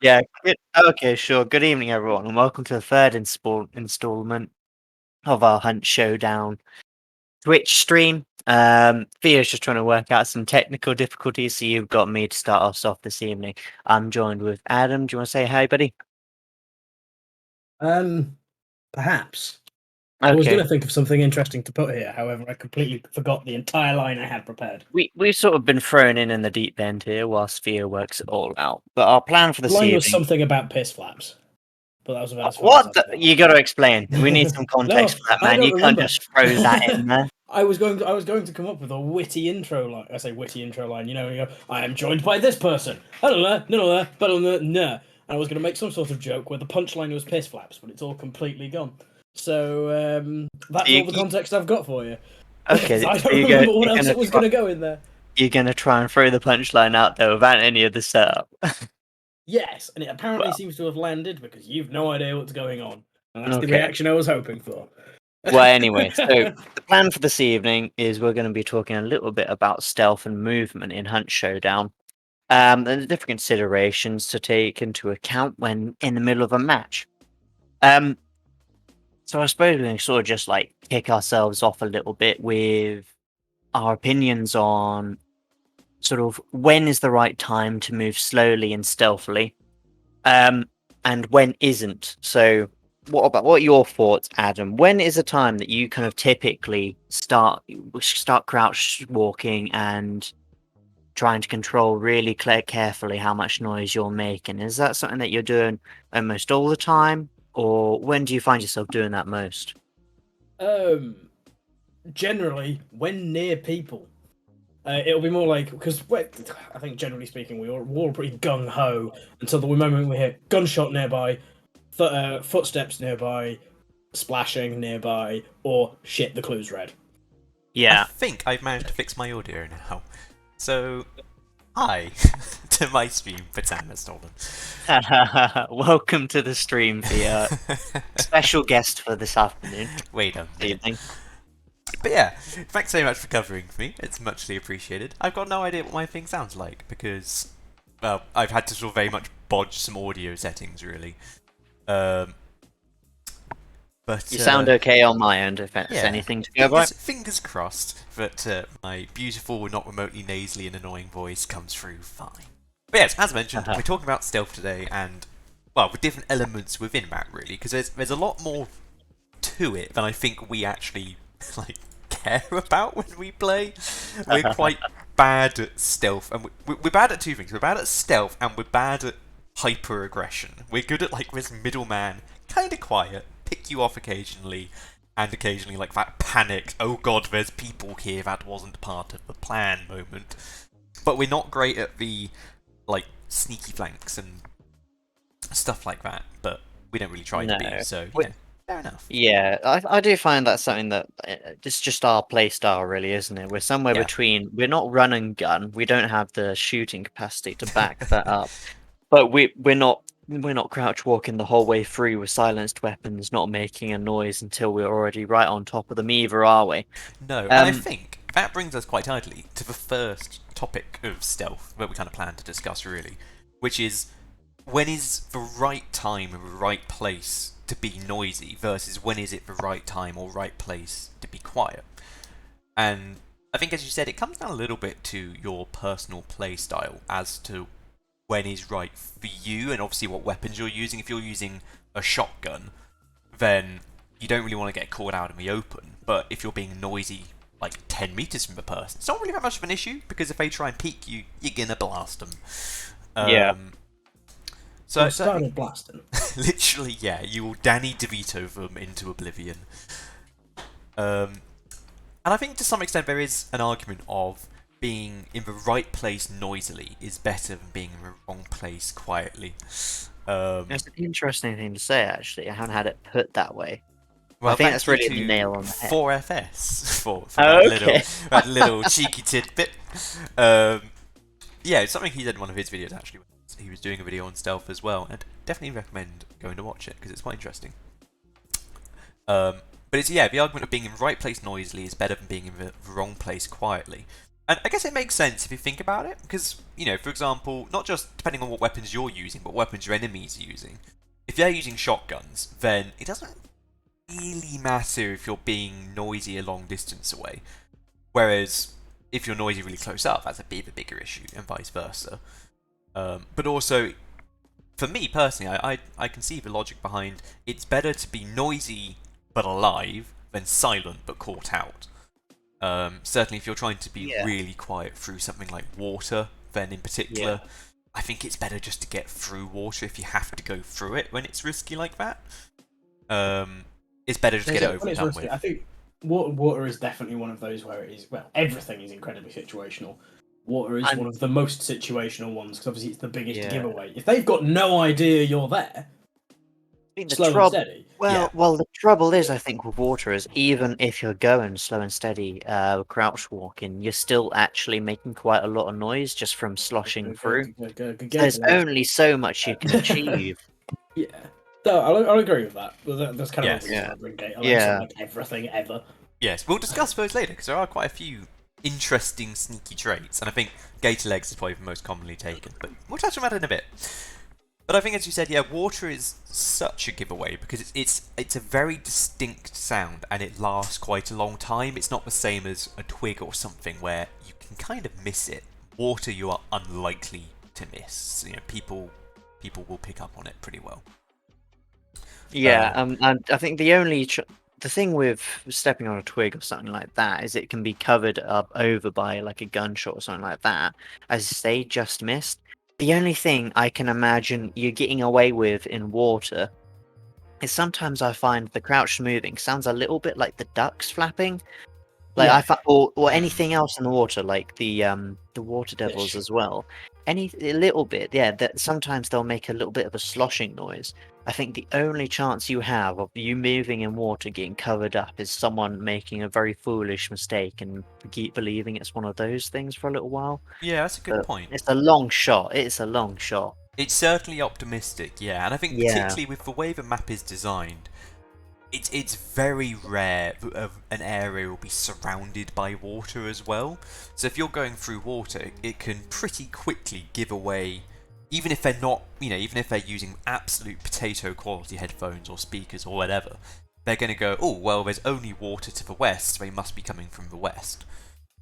Yeah, good okay, sure. Good evening, everyone, and welcome to the third installment of our Hunt Showdown Twitch stream. Theo's just trying to work out some technical difficulties, so you've got me to start us off this evening. I'm joined with Adam. Do you want to say hi, buddy? Um, Perhaps. I was Okay. going to think of something interesting to put here, however, I completely forgot the entire line I had prepared. We've sort of been thrown in the deep end here whilst Theo works it all out. But our plan for The this line was evening. something about piss flaps, but that was about as far as What? I got. You got to explain. We need some No, context for that, I man. don't You can't remember. just throw that in there. I was going to come up with a witty intro line. I say witty intro line. You go, I am joined by this person. I don't know, no, but no. And I was going to make some sort of joke where the punchline was piss flaps, but it's all completely gone. So that's all the context I've got for you. Okay, I so don't remember what else it was going to go in there. You're going to try and throw the punchline out there without any of the setup. Yes, and it apparently seems to have landed because you've no idea what's going on. And that's the Okay. reaction I was hoping for. Well, anyway, so the plan for this evening is we're going to be talking a little bit about stealth and movement in Hunt Showdown, and the different considerations to take into account when in the middle of a match. So I suppose we can sort of just like kick ourselves off a little bit with our opinions on sort of when is the right time to move slowly and stealthily, and when isn't. So what are your thoughts, Adam? When is a time that you kind of typically start crouch walking and trying to control really carefully how much noise you're making? Is that something that you're doing almost all the time, or when do you find yourself doing that most? Generally, when near people. It'll be more like, because I think generally speaking, we're all pretty gung ho until the moment we hear gunshot nearby, footsteps nearby, splashing nearby, or shit, the clue's red. Yeah. I think I've managed to fix my audio now. So, hi to my stream, Pretend That's Stolen. Welcome to the stream, the special guest for this afternoon. Wait a minute. Evening. But yeah, thanks so much for covering me. It's muchly appreciated. I've got no idea what my thing sounds like because, well, I've had to sort of very much bodge some audio settings, really. But you sound okay on my end, if that's anything to go by. Fingers crossed that my beautiful, not remotely nasally and annoying voice comes through fine. But yes, as mentioned, we're talking about stealth today, and well, with different elements within that, really, because there's a lot more to it than I think we actually like care about when we play. We're quite bad at stealth, and we're bad at two things. We're bad at stealth, and we're bad at hyper aggression. We're good at like this middleman, kind of quiet, pick you off occasionally, and occasionally like that panicked, oh god, there's people here, that wasn't part of the plan moment. But we're not great at the like sneaky flanks and stuff like that. But we don't really try to be. So yeah. Fair enough. Yeah, I do find that's something that it's just our play style, really, isn't it? We're somewhere between. We're not run and gun. We don't have the shooting capacity to back that up, but we're not crouch walking the whole way through with silenced weapons, not making a noise until we're already right on top of them, either, are we? No, and I think that brings us quite idly to the first topic of stealth that we kind of plan to discuss, really, which is when is the right time and the right place to be noisy versus when is it the right time or right place to be quiet. And I think, as you said, it comes down a little bit to your personal play style as to when is right for you, and obviously what weapons you're using. If you're using a shotgun, then you don't really want to get caught out in the open. But if you're being noisy like 10 meters from the person, it's not really that much of an issue, because if they try and peek you, you're gonna blast them. Yeah. So started blasting. Literally, yeah. You will Danny DeVito them into oblivion. And I think to some extent there is an argument of being in the right place noisily is better than being in the wrong place quietly. It's an interesting thing to say, actually. I haven't had it put that way. Well, I think that's really the nail on the head. 4FS for okay. that little cheeky tidbit. Yeah, it's something he did in one of his videos, actually. He was doing a video on stealth as well, and definitely recommend going to watch it because it's quite interesting. But it's the argument of being in the right place noisily is better than being in the wrong place quietly. And I guess it makes sense if you think about it, because, for example, not just depending on what weapons you're using, but what weapons your enemies are using. If they're using shotguns, then it doesn't really matter if you're being noisy a long distance away. Whereas, if you're noisy really close up, that's a bit of a bigger issue, and vice versa. But also, for me personally, I can see the logic behind it's better to be noisy but alive than silent but caught out. Certainly, if you're trying to be really quiet through something like water, then in particular, I think it's better just to get through water if you have to go through it when it's risky like that. It's better just to get it over and done with. I think water is definitely one of those where it is, well, everything is incredibly situational. Water is one of the most situational ones, because obviously it's the biggest giveaway. If they've got no idea you're there, slow and steady. Well, the trouble is, I think, with water is even if you're going slow and steady, crouch walking, you're still actually making quite a lot of noise just from sloshing through. There's only so much you can achieve. Yeah. No, I'll agree with that. That's kind of a bring gate. I like everything ever. Yes, we'll discuss those later, because there are quite a few interesting sneaky traits, and I think gator legs is probably the most commonly taken, but we'll touch on that in a bit. But I think, as you said, water is such a giveaway because it's a very distinct sound and it lasts quite a long time. It's not the same as a twig or something where you can kind of miss it. Water, you are unlikely to miss. People will pick up on it pretty well. Yeah, and I think the thing with stepping on a twig or something like that is it can be covered up over by like a gunshot or something like that. As you say, just missed. The only thing I can imagine you're getting away with in water is sometimes I find the crouched moving sounds a little bit like the ducks flapping, like or anything else in the water, like the water devils as well. A little bit, that sometimes they'll make a little bit of a sloshing noise. I think the only chance you have of you moving in water getting covered up is someone making a very foolish mistake and keep believing it's one of those things for a little while. Yeah, that's a good point. It's a long shot. It's a long shot. It's certainly optimistic, and I think particularly with the way the map is designed, it's very rare that an area will be surrounded by water as well. So if you're going through water, it can pretty quickly give away. Even if they're not, even if they're using absolute potato quality headphones or speakers or whatever, they're going to go, oh, well, there's only water to the west, so they must be coming from the west.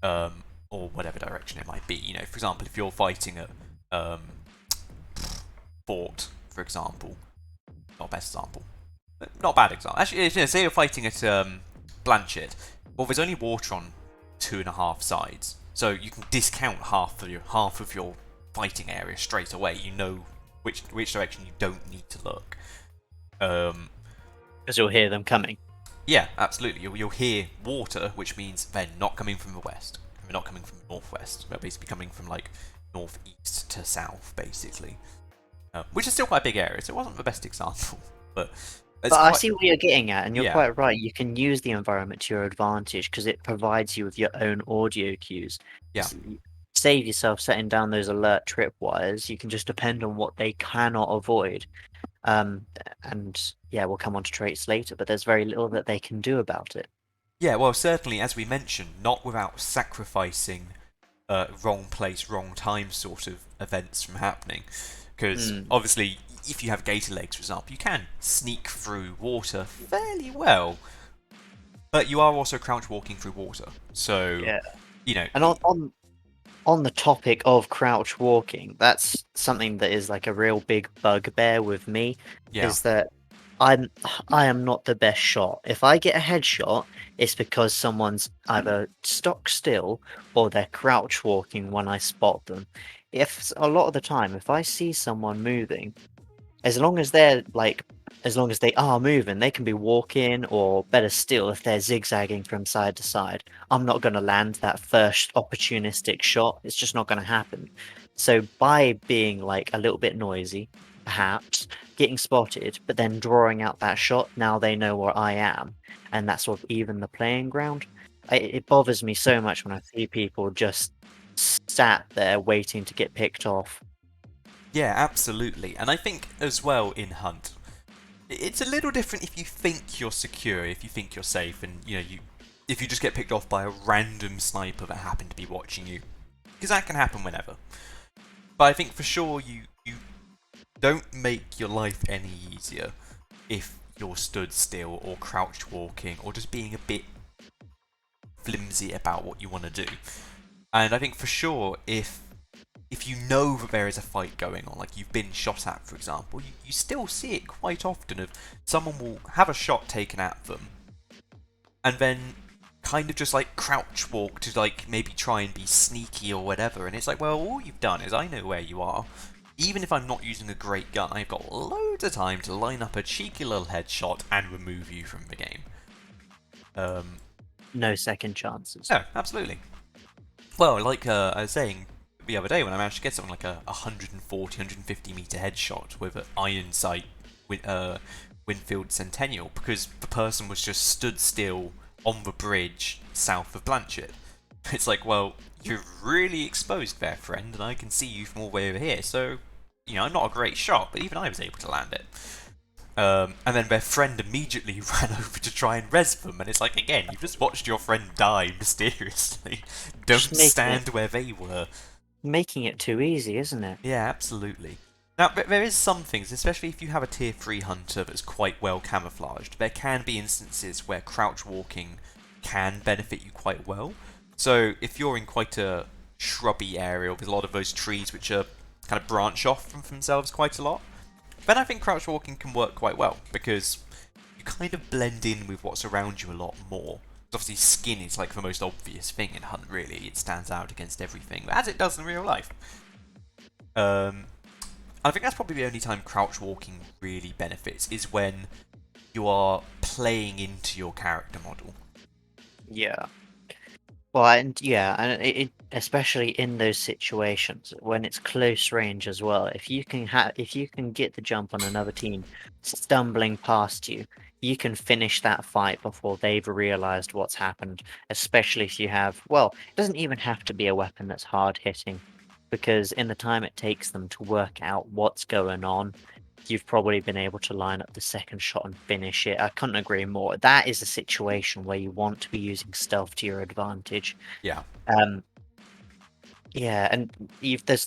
Or whatever direction it might be. For example, if you're fighting a fort, for example, not best example, not bad example. Actually, say you're fighting at Blanchard, well, there's only water on 2.5 sides, so you can discount half of your fighting area straight away. You know which direction you don't need to look. Because you'll hear them coming. Yeah, absolutely. You'll hear water, which means they're not coming from the west. They're not coming from the northwest. They're basically coming from like northeast to south, basically. Which is still quite a big area, so it wasn't the best example. But I see what you're getting at, and you're quite right. You can use the environment to your advantage because it provides you with your own audio cues. Yeah. Save yourself setting down those alert tripwires. You can just depend on what they cannot avoid. And we'll come on to traits later, but there's very little that they can do about it. Yeah, well, certainly, as we mentioned, not without sacrificing wrong place, wrong time sort of events from happening. Because obviously, if you have gator legs, for example, you can sneak through water fairly well, but you are also crouch walking through water. So, And on the topic of crouch walking, that's something that is like a real big bugbear with me. Is that I am not the best shot. If I get a headshot, it's because someone's either stock still or they're crouch walking when I spot them. If a lot of the time, if I see someone moving, as long as they are moving, they can be walking, or better still, if they're zigzagging from side to side, I'm not going to land that first opportunistic shot. It's just not going to happen. So by being like a little bit noisy, perhaps getting spotted, but then drawing out that shot, now they know where I am, and that's sort of even the playing ground. It bothers me so much when I see people just sat there waiting to get picked off. Yeah, absolutely. And I think as well in Hunt, it's a little different if you think you're secure, if you think you're safe, and if you just get picked off by a random sniper that happened to be watching you. Because that can happen whenever. But I think for sure you don't make your life any easier if you're stood still or crouched walking or just being a bit flimsy about what you want to do. And I think for sure if you know that there is a fight going on, like you've been shot at, for example, you still see it quite often of someone will have a shot taken at them and then kind of just like crouch walk to like maybe try and be sneaky or whatever, and it's like, well, all you've done is I know where you are. Even if I'm not using a great gun, I've got loads of time to line up a cheeky little headshot and remove you from the game. No second chances. No, absolutely. Well, like I was saying the other day when I managed to get something like a 140, 150 meter headshot with an iron sight with Winfield Centennial, because the person was just stood still on the bridge south of Blanchard. It's like, well, you're really exposed there, friend, and I can see you from all the way over here, so, you know, I'm not a great shot, but even I was able to land it. And then their friend immediately ran over to try and res them, and it's like, again, you've just watched your friend die mysteriously. Don't stand where they were. Making it too easy, isn't it? Yeah, absolutely. Now, there is some things, especially if you have a tier 3 hunter that's quite well camouflaged, there can be instances where crouch walking can benefit you quite well. So if you're in quite a shrubby area with a lot of those trees which are kind of branch off from themselves quite a lot, then I think crouch walking can work quite well, because you kind of blend in with what's around you a lot more. Obviously skin is like the most obvious thing in Hunt, really. It stands out against everything, as it does in real life. I think that's probably the only time crouch walking really benefits, is when you are playing into your character model. Yeah. Well, and it especially in those situations when it's close range as well. If you can get the jump on another team stumbling past you, you can finish that fight before they've realized what's happened. Especially if you have, well, it doesn't even have to be a weapon that's hard hitting, because in the time it takes them to work out what's going on, you've probably been able to line up the second shot and finish it. I couldn't agree more. That is a situation where you want to be using stealth to your advantage. Yeah. Yeah, and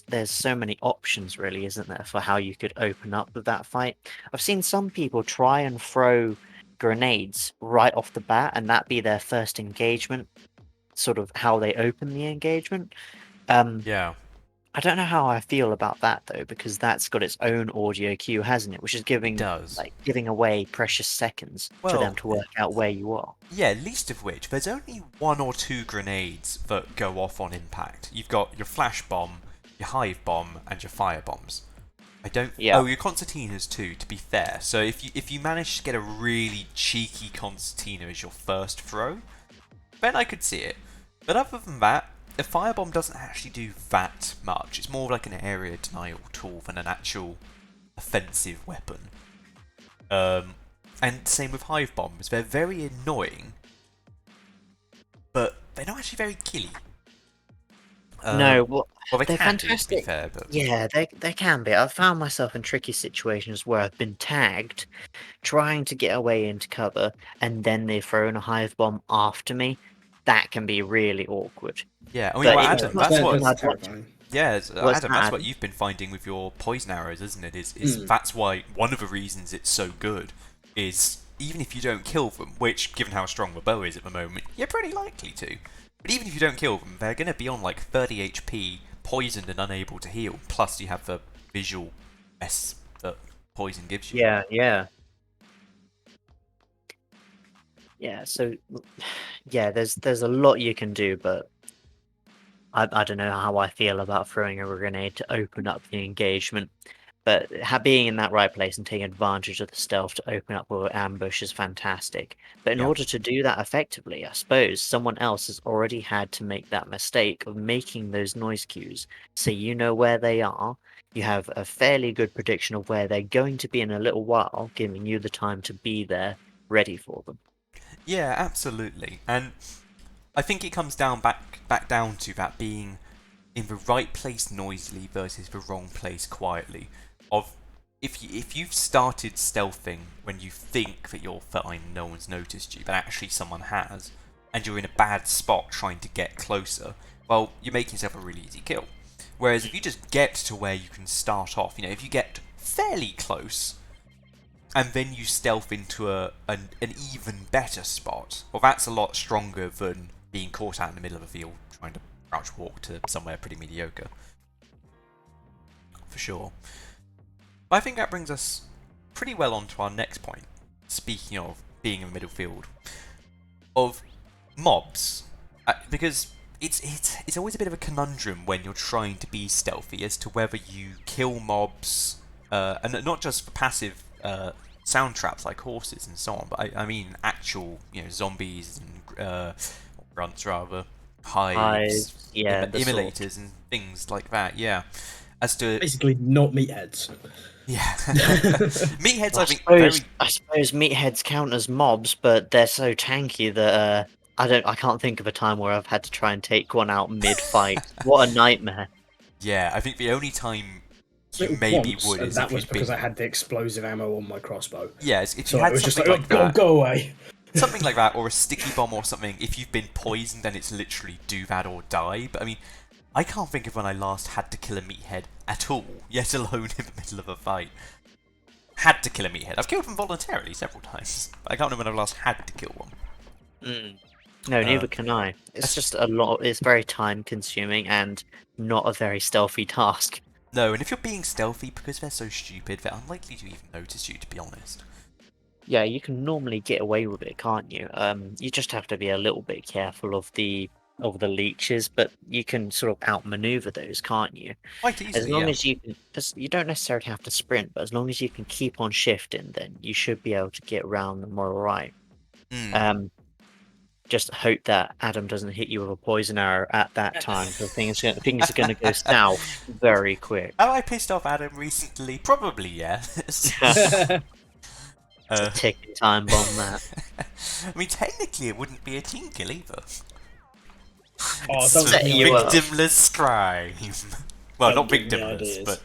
there's so many options, really, isn't there, for how you could open up with that fight. I've seen some people try and throw grenades right off the bat, and that be their first engagement, sort of how they open the engagement. Yeah. I don't know how I feel about that, though, because that's got its own audio cue, hasn't it? Which is giving away precious seconds for them to work out where you are. Yeah, least of which, there's only 1 or 2 grenades that go off on impact. You've got your flash bomb, your hive bomb, and your fire bombs. Yeah. Oh, your concertinas too, to be fair. So if you manage to get a really cheeky concertina as your first throw, then I could see it. But other than that, a firebomb doesn't actually do that much. It's more like an area denial tool than an actual offensive weapon. And same with hive bombs. They're very annoying, but they're not actually very killy. No, well, they they're can fantastic. be, to be fair, but yeah, they can be. I've found myself in tricky situations where I've been tagged, trying to get away into cover, and then they've thrown a hive bomb after me. That can be really awkward. Yeah, I mean, well, Adam, that's Adam, what you've been finding with your poison arrows, isn't it? Is that's why one of the reasons it's so good is even if you don't kill them, which, given how strong the bow is at the moment, you're pretty likely to. But even if you don't kill them, they're going to be on like 30 HP, poisoned and unable to heal. Plus, you have the visual mess that poison gives you. Yeah. So there's a lot you can do, but I don't know how I feel about throwing a grenade to open up the engagement. But being in that right place and taking advantage of the stealth to open up with an ambush is fantastic. But in order to do that effectively, I suppose someone else has already had to make that mistake of making those noise cues, so you know where they are. You have a fairly good prediction of where they're going to be in a little while, giving you the time to be there, ready for them. Yeah, absolutely. And I think it comes back down to that being in the right place noisily versus the wrong place quietly. If you've started stealthing when you think that you're fine, no one's noticed you, but actually someone has, and you're in a bad spot trying to get closer, well, you're making yourself a really easy kill. Whereas if you just get to where you can start off, if you get fairly close, and then you stealth into an even better spot, well, that's a lot stronger than being caught out in the middle of a field trying to crouch walk to somewhere pretty mediocre. For sure. But I think that brings us pretty well on to our next point, speaking of being in the middle field, of mobs. Because it's always a bit of a conundrum when you're trying to be stealthy as to whether you kill mobs, and not just for passive sound traps like horses and so on, but I mean actual zombies and grunts rather, hives, immolators and things like that. Yeah, as to basically not meatheads. Yeah, meatheads. I suppose meatheads count as mobs, but they're so tanky that I can't think of a time where I've had to try and take one out mid-fight. What a nightmare! Yeah, I think the only time you maybe would is that was because I had the explosive ammo on my crossbow. Yes, if so you had was something just like that, go away. Something like that, or a sticky bomb or something. If you've been poisoned, then it's literally do that or die. But I mean, I can't think of when I last had to kill a meathead at all, yet alone in the middle of a fight. Had to kill a meathead. I've killed them voluntarily several times. But I can't remember when I last had to kill one. No, neither can I. It's just a lot. It's very time consuming and not a very stealthy task. No, and if you're being stealthy, because they're so stupid, they're unlikely to even notice you, to be honest. Yeah, you can normally get away with it, can't you? You just have to be a little bit careful of the leeches, but you can sort of outmaneuver those, can't you? Quite easily, as long as you can, you don't necessarily have to sprint, but as long as you can keep on shifting, then you should be able to get around them all right. Just hope that Adam doesn't hit you with a poison arrow at that time, because things are going to go south very quick. Have I pissed off Adam recently? Probably, yes. It's a ticking time bomb, that. I mean, technically it wouldn't be a team kill either. Oh, it's set you up. Victimless crime. Well, not victimless, but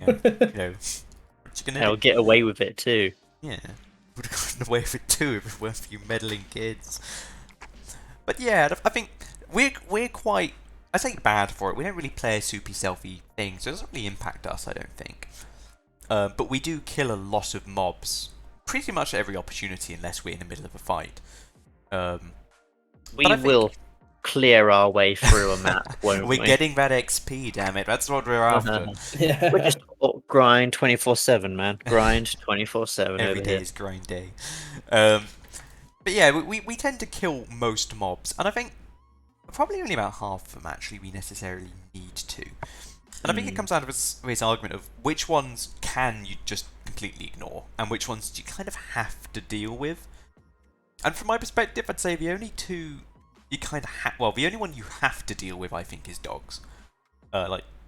what you gonna They'll get away with it too. Yeah, would have gotten away with it too if it weren't for you meddling kids. But yeah, I think we're quite, I say, bad for it. We don't really play a super stealthy thing, so it doesn't really impact us, I don't think. But we do kill a lot of mobs pretty much at every opportunity, unless we're in the middle of a fight. We will clear our way through a map, won't we? We're getting that XP, damn it. That's what we're after. Yeah. We're just grind 24/7, man. Grind 24/7 Every over day here. is grind day. But yeah, we tend to kill most mobs, and I think probably only about half of them actually we necessarily need to. And I think it comes out of this argument of which ones can you just completely ignore, and which ones do you kind of have to deal with. And from my perspective, I'd say the only two you kind of the only one you have to deal with, I think, is dogs.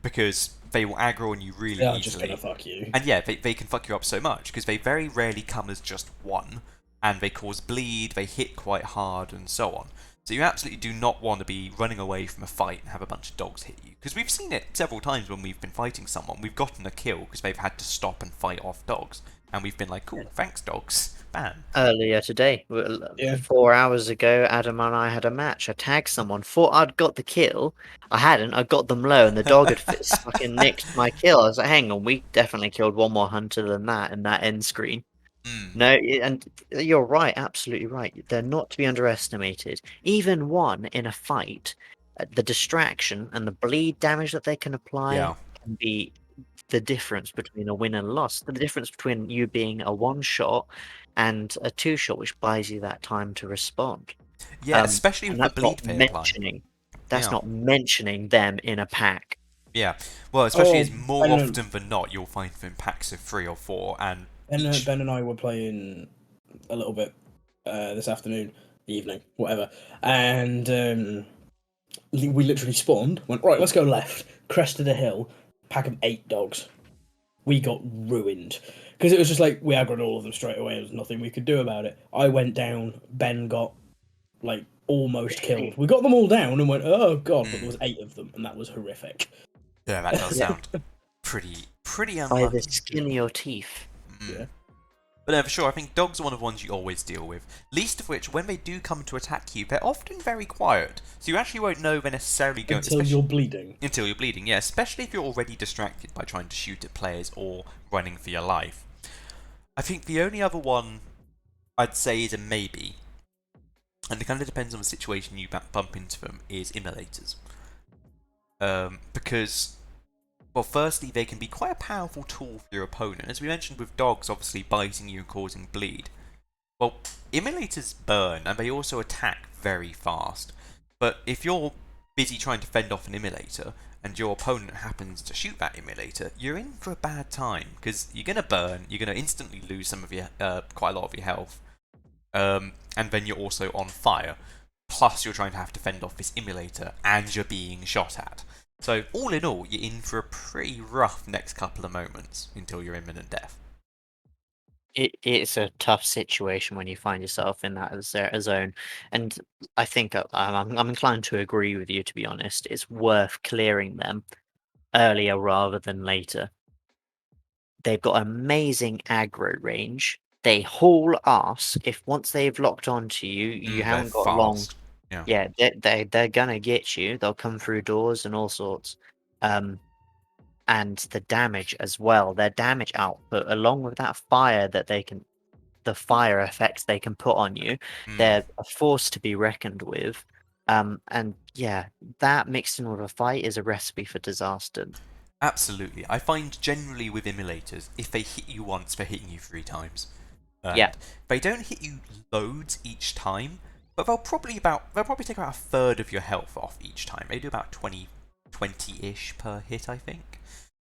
Because they will aggro on you really easily. Just gonna fuck you. And yeah, they can fuck you up so much, because they very rarely come as just one, and they cause bleed, they hit quite hard, and so on. So you absolutely do not want to be running away from a fight and have a bunch of dogs hit you. Because we've seen it several times when we've been fighting someone. We've gotten a kill because they've had to stop and fight off dogs. And we've been like, cool, thanks dogs. Bam. Earlier today, 4 hours ago, Adam and I had a match. I tagged someone, thought I'd got the kill. I hadn't. I got them low, and the dog had fucking nicked my kill. I was like, hang on, we definitely killed one more hunter than that in that end screen. No, and you're right, absolutely right. They're not to be underestimated. Even one in a fight, the distraction and the bleed damage that they can apply can be the difference between a win and a loss. The difference between you being a one-shot and a two-shot, which buys you that time to respond. Yeah, especially with the bleed they apply. That's not mentioning them in a pack. Yeah, well, especially as more often than not, you'll find them in packs of 3 or 4, and Ben and I were playing a little bit this afternoon, evening, whatever, and we literally spawned, went, right, let's go left, crested a hill, pack of 8 dogs. We got ruined. Because it was just like, we aggroed all of them straight away, there was nothing we could do about it. I went down, Ben got, like, almost killed. We got them all down and went, oh god, but there was 8 of them, and that was horrific. Yeah, that does sound pretty unlucky. By the skin of your teeth. Yeah. But no, for sure, I think dogs are one of the ones you always deal with. Least of which, when they do come to attack you, they're often very quiet. So you actually won't know they're necessarily going... Until you're bleeding. Until you're bleeding, yeah. Especially if you're already distracted by trying to shoot at players or running for your life. I think the only other one I'd say is a maybe, and it kind of depends on the situation you bump into them, is immolators. Because... well, firstly, they can be quite a powerful tool for your opponent. As we mentioned with dogs obviously biting you and causing bleed. Well, immolators burn, and they also attack very fast. But if you're busy trying to fend off an immolator, and your opponent happens to shoot that immolator, you're in for a bad time, because you're going to burn, you're going to instantly lose some of your, quite a lot of your health. And then you're also on fire. Plus, you're trying to have to fend off this immolator, and you're being shot at. So, all in all, you're in for a pretty rough next couple of moments until your imminent death. It's a tough situation when you find yourself in that zone, and I think I'm inclined to agree with you. To be honest, it's worth clearing them earlier rather than later. They've got amazing aggro range. They haul ass. If once they've locked onto you, you haven't got long. Yeah, they're gonna get you. They'll come through doors and all sorts. And the damage as well. Their damage output, along with that fire that the fire effects they can put on you, they're a force to be reckoned with. And yeah, that mixed in with a fight is a recipe for disaster. Absolutely. I find generally with immolators, if they hit you once, they're hitting you 3 times. Yeah. They don't hit you loads each time, but they'll probably take about a third of your health off each time. They do about 20-ish per hit, I think.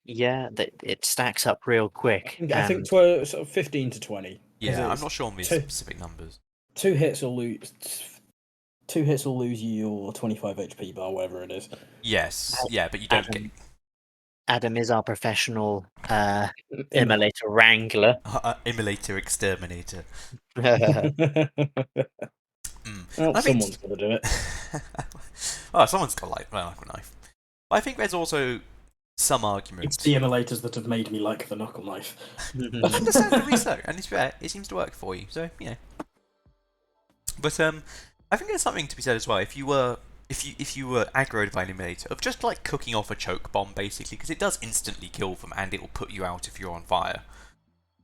Yeah, it stacks up real quick. I think sort of 15 to 20. Yeah, I'm not sure on these specific numbers. 2 hits will lose you your 25 HP bar, whatever it is. Yes, yeah, but you don't get... Adam is our professional immolator wrangler. Immolator exterminator. Well, someone's got to do it. Oh, someone's got like a knife. I think there's also some arguments. It's the immolators that have made me like the knuckle knife. Understandably so, and it's fair. It seems to work for you, so yeah. But I think there's something to be said as well. If you were aggroed by an immolator, of just like cooking off a choke bomb, basically, because it does instantly kill them, and it will put you out if you're on fire.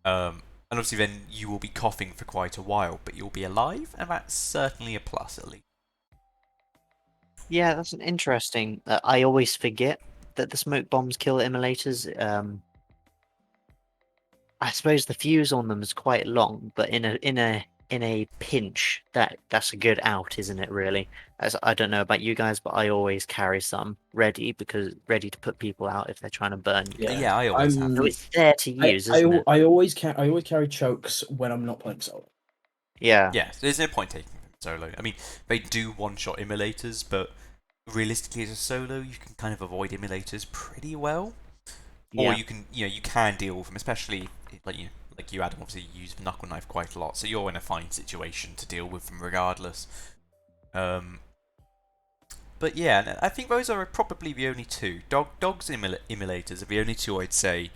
And obviously, then you will be coughing for quite a while, but you'll be alive, and that's certainly a plus, at least. Yeah, that's an interesting. I always forget that the smoke bombs kill immolators. I suppose the fuse on them is quite long, but in a pinch, that's a good out, isn't it? Really, as I don't know about you guys, but I always carry some ready to put people out if they're trying to burn you. Yeah, I always have. So it's there to use, isn't it? I always carry chokes when I'm not playing solo. Yeah. Yeah, there's no point taking them solo. I mean, they do one-shot immolators, but realistically, as a solo, you can kind of avoid immolators pretty well. Yeah. Or you can deal with them, especially like you, Adam, obviously you use the knuckle knife quite a lot, so you're in a fine situation to deal with them regardless. But yeah, I think those are probably the only two. Dogs and immolators are the only two I'd say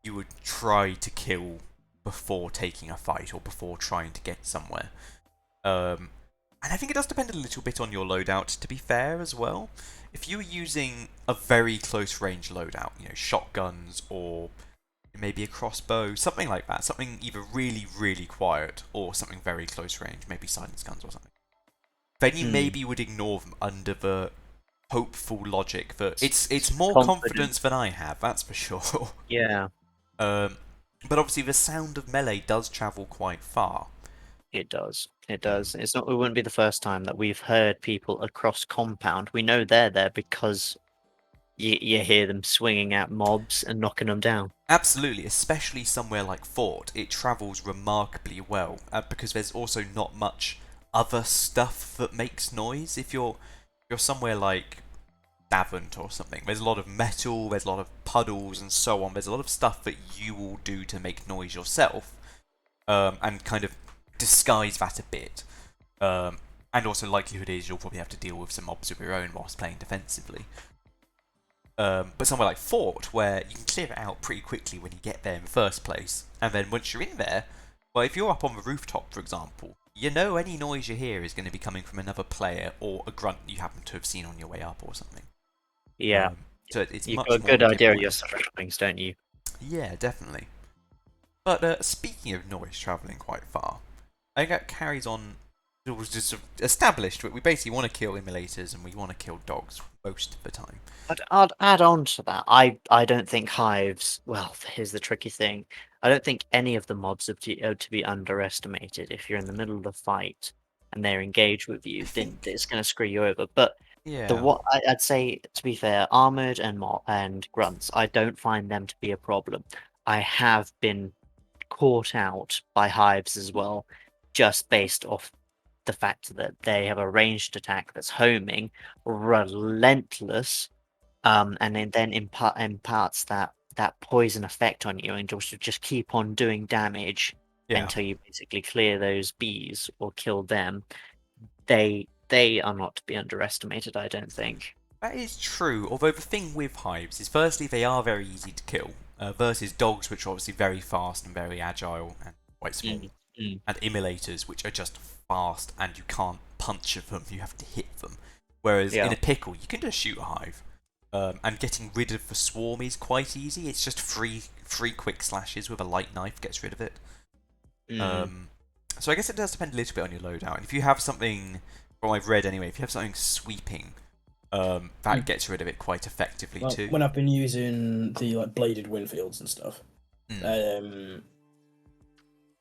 you would try to kill before taking a fight or before trying to get somewhere. And I think it does depend a little bit on your loadout, to be fair, as well. If you were using a very close range loadout, shotguns or maybe a crossbow, something like that, something either really, really quiet or something very close range, maybe silence guns or something, then you maybe would ignore them under the hopeful logic that it's more confidence than I have, that's for sure. Yeah. But obviously the sound of melee does travel quite far. It does. It does. It wouldn't be the first time that we've heard people across compound. We know they're there because you hear them swinging at mobs and knocking them down. Absolutely, especially somewhere like Fort. It travels remarkably well because there's also not much other stuff that makes noise. If you're somewhere like Davent or something, there's a lot of metal, there's a lot of puddles and so on. There's a lot of stuff that you will do to make noise yourself, and kind of disguise that a bit. And also likelihood is you'll probably have to deal with some mobs of your own whilst playing defensively. But somewhere like Fort, where you can clear it out pretty quickly when you get there in the first place, and then once you're in there, But if you're up on the rooftop, for example, you know any noise you hear is going to be coming from another player or a grunt you happen to have seen on your way up or something. Yeah. So it's You've much got a more good of idea of giveaway. your surroundings, don't you? Yeah, definitely. But speaking of noise travelling quite far, I think that carries on. It was just established that we basically want to kill immolators and we want to kill dogs most of the time. I'd add on to that. I don't think hives. Well, here's the tricky thing. I don't think any of the mobs are to be underestimated. If you're in the middle of the fight and they're engaged with you, then it's going to screw you over. But Yeah. I'd say, to be fair, armored and grunts, I don't find them to be a problem. I have been caught out by hives as well, just based off the fact that they have a ranged attack that's homing, relentless, and then imparts that poison effect on you, and just keep on doing damage Yeah. until you basically clear those bees or kill them. They are not to be underestimated, I don't think. That is true, although the thing with hives is firstly they are very easy to kill, versus dogs which are obviously very fast and very agile and quite small, and immolators which are just fast and you can't punch them, you have to hit them. Whereas in a pickle you can just shoot a hive, and getting rid of the swarm is quite easy. It's just three quick slashes with a light knife gets rid of it. So I guess it does depend a little bit on your loadout, and if you have something, from what I've read anyway, if you have something sweeping, that gets rid of it quite effectively too. When I've been using the bladed Winfields and stuff,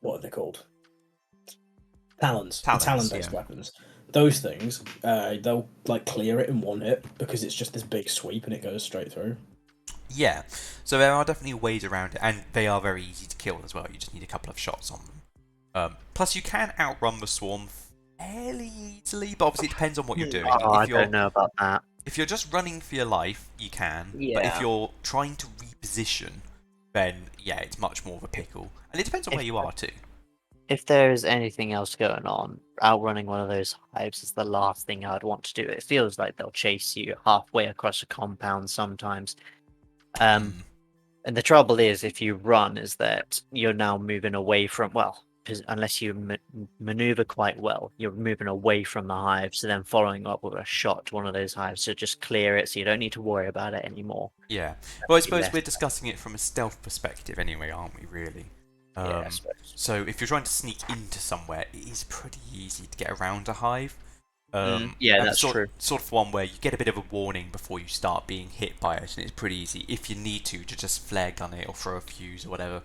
what are they called? Talons. The talon-based weapons. Those things, they'll clear it in one hit because it's just this big sweep and it goes straight through. Yeah, so there are definitely ways around it, and they are very easy to kill as well. You just need a couple of shots on them. Plus, you can outrun the swarm fairly easily, but obviously it depends on what you're doing. I don't know about that. If you're just running for your life, you can. Yeah. But if you're trying to reposition, then yeah, it's much more of a pickle. And it depends on where you are too. If there's anything else going on, outrunning one of those hives is the last thing I'd want to do. It feels like they'll chase you halfway across a compound sometimes. And the trouble is, if you run, is that you're now moving away from, well, unless you maneuver quite well, you're moving away from the hive, so then following up with a shot to one of those hives to just clear it, so you don't need to worry about it anymore. Yeah. Well, I suppose we're discussing it from a stealth perspective anyway, aren't we, really? Yeah, I suppose. So if you're trying to sneak into somewhere, it is pretty easy to get around a hive. Yeah, that's true. Sort of one where you get a bit of a warning before you start being hit by it, and it's pretty easy, if you need to just flare gun it or throw a fuse or whatever.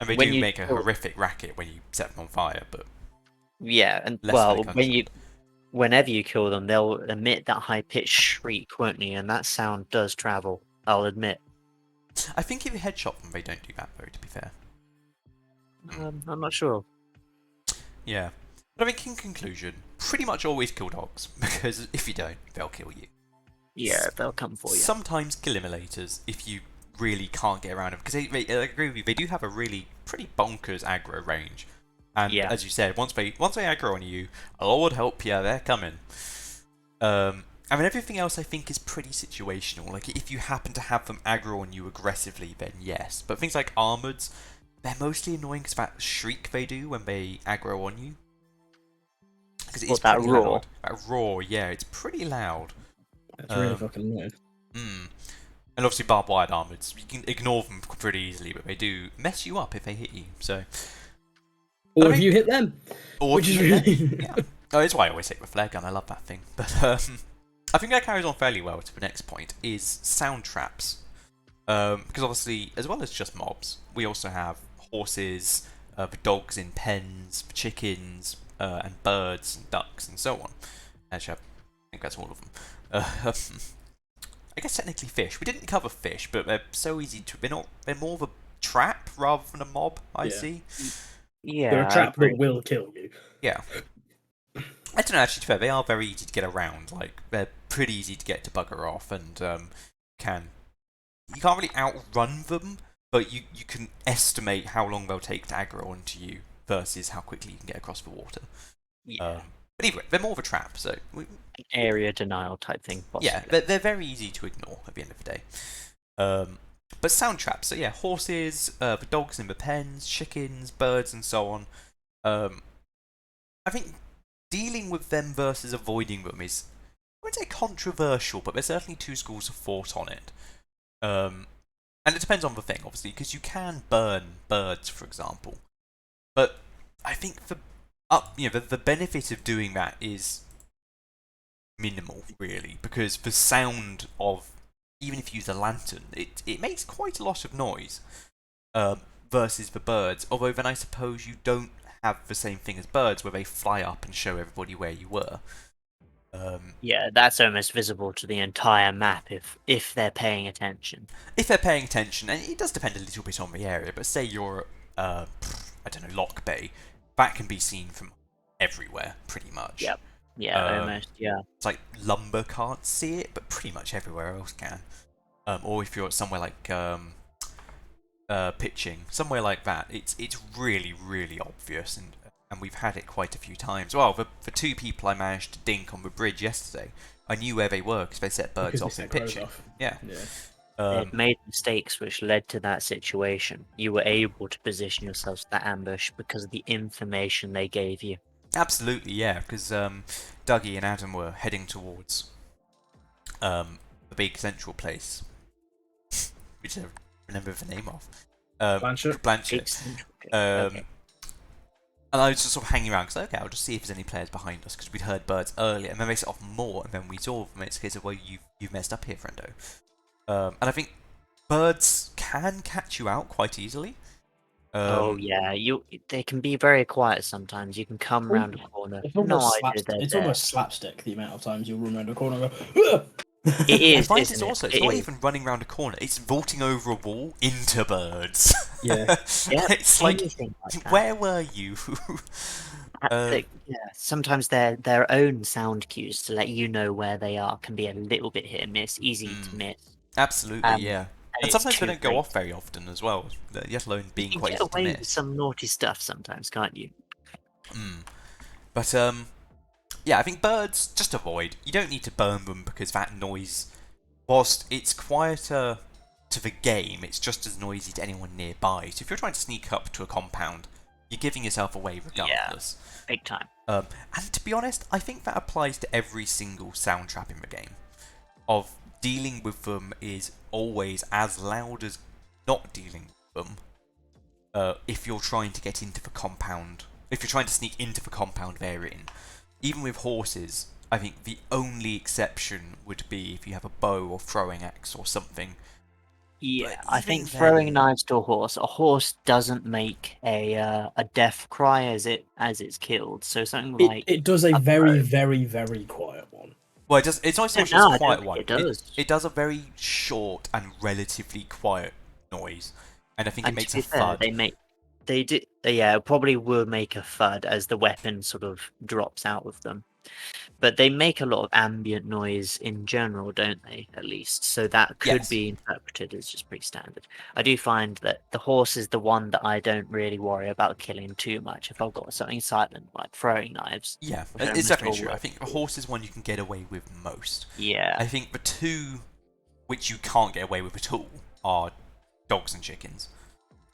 And they do make a horrific racket when you set them on fire, but yeah, and whenever you kill them, they'll emit that high-pitched shriek, won't they? And that sound does travel, I'll admit. I think if you headshot them, they don't do that, though, to be fair. I'm not sure. Yeah. But I think in conclusion, pretty much always kill dogs, because if you don't, they'll kill you. Yeah, they'll come for you. Sometimes kill immolators if you really can't get around them, because I agree with you, they do have a really pretty bonkers aggro range. And as you said, once they aggro on you, Lord help you, they're coming. I mean, everything else I think is pretty situational. Like, if you happen to have them aggro on you aggressively, then yes. But things like armoreds, they're mostly annoying because that shriek they do when they aggro on you. Because it's that pretty roar? loud. That roar, yeah, it's pretty loud. It's really fucking annoying. And obviously barbed wire armoreds, you can ignore them pretty easily, but they do mess you up if they hit you, so... Or if you hit them! Which is really... Yeah. Oh, that's why I always take the flare gun, I love that thing. But I think that carries on fairly well to the next point, is sound traps. Because obviously, as well as just mobs, we also have horses, the dogs in pens, chickens, and birds and ducks and so on. Actually, I think that's all of them. I guess technically fish. We didn't cover fish, but they're so easy to... They're more of a trap rather than a mob, I see. Yeah, they're a trap that will kill you. Yeah. I don't know, actually, to be fair, they are very easy to get around. Like, they're pretty easy to get to bugger off, and you can't really outrun them, but you can estimate how long they'll take to aggro onto you versus how quickly you can get across the water. Yeah. But anyway, they're more of a trap, so... An area denial type thing, possibly. Yeah, they're very easy to ignore at the end of the day. But sound traps, so yeah, horses, the dogs in the pens, chickens, birds, and so on. I think dealing with them versus avoiding them is, I wouldn't say controversial, but there's certainly two schools of thought on it. And it depends on the thing, obviously, because you can burn birds, for example. But I think the benefit of doing that is minimal, really, because the sound of, even if you use a lantern, it makes quite a lot of noise versus the birds. Although then I suppose you don't have the same thing as birds, where they fly up and show everybody where you were. Yeah, that's almost visible to the entire map if they're paying attention. If they're paying attention, and it does depend a little bit on the area, but say you're, I don't know, Lock Bay, that can be seen from everywhere, pretty much. Yep. Yeah, almost, yeah. It's like Lumber can't see it, but pretty much everywhere else can. Or if you're at somewhere like Pitching, somewhere like that, it's really, really obvious, and we've had it quite a few times. Well, the two people I managed to dink on the bridge yesterday, I knew where they were because they set birds off in Pitching. Yeah. They'd made mistakes which led to that situation. You were able to position yourselves for that ambush because of the information they gave you. Absolutely, yeah, because Dougie and Adam were heading towards the big central place, which I don't remember the name of. Blanchett. Okay. And I was just sort of hanging around because, okay, I'll just see if there's any players behind us, because we'd heard birds earlier, and then they set off more, and then we saw them. It's a case of, well, you've messed up here, friendo. And I think birds can catch you out quite easily. Oh yeah, they can be very quiet sometimes. You can come round a corner. It's almost slapstick the amount of times you'll run around a corner and go. It is. I find it's not even running around a corner; it's vaulting over a wall into birds. Yeah. It's like where were you? Sometimes their own sound cues to let you know where they are can be a little bit hit and miss, easy to miss. Absolutely, yeah. And sometimes they don't go great. off very often as well, let alone being quite easy easy to to miss. With miss. some naughty stuff sometimes, can't you? But yeah, I think birds, just avoid. You don't need to burn them because that noise, whilst it's quieter to the game, it's just as noisy to anyone nearby. So if you're trying to sneak up to a compound, you're giving yourself away regardless. Yeah, big time. And to be honest, I think that applies to every single sound trap in the game. Of dealing with them is always as loud as not dealing with them. If you're trying to get into the compound, if you're trying to sneak into the compound they're in. Even with horses, I think the only exception would be if you have a bow or throwing axe or something. Yeah, I think throwing knives to a horse doesn't make a death cry as it's killed. So something like it does a very, very, very quiet one. Well, it does. It's not so much No, as a quiet one. It does. It does a very short and relatively quiet noise, and I think it makes a fair, thud. They do. Yeah, it probably will make a thud as the weapon sort of drops out of them. But they make a lot of ambient noise in general, don't they? At least, so that could be interpreted as just pretty standard. I do find that the horse is the one that I don't really worry about killing too much. If I've got something silent like throwing knives, yeah, it's definitely true. I think the horse is one you can get away with most. Yeah, I think the two which you can't get away with at all are dogs and chickens.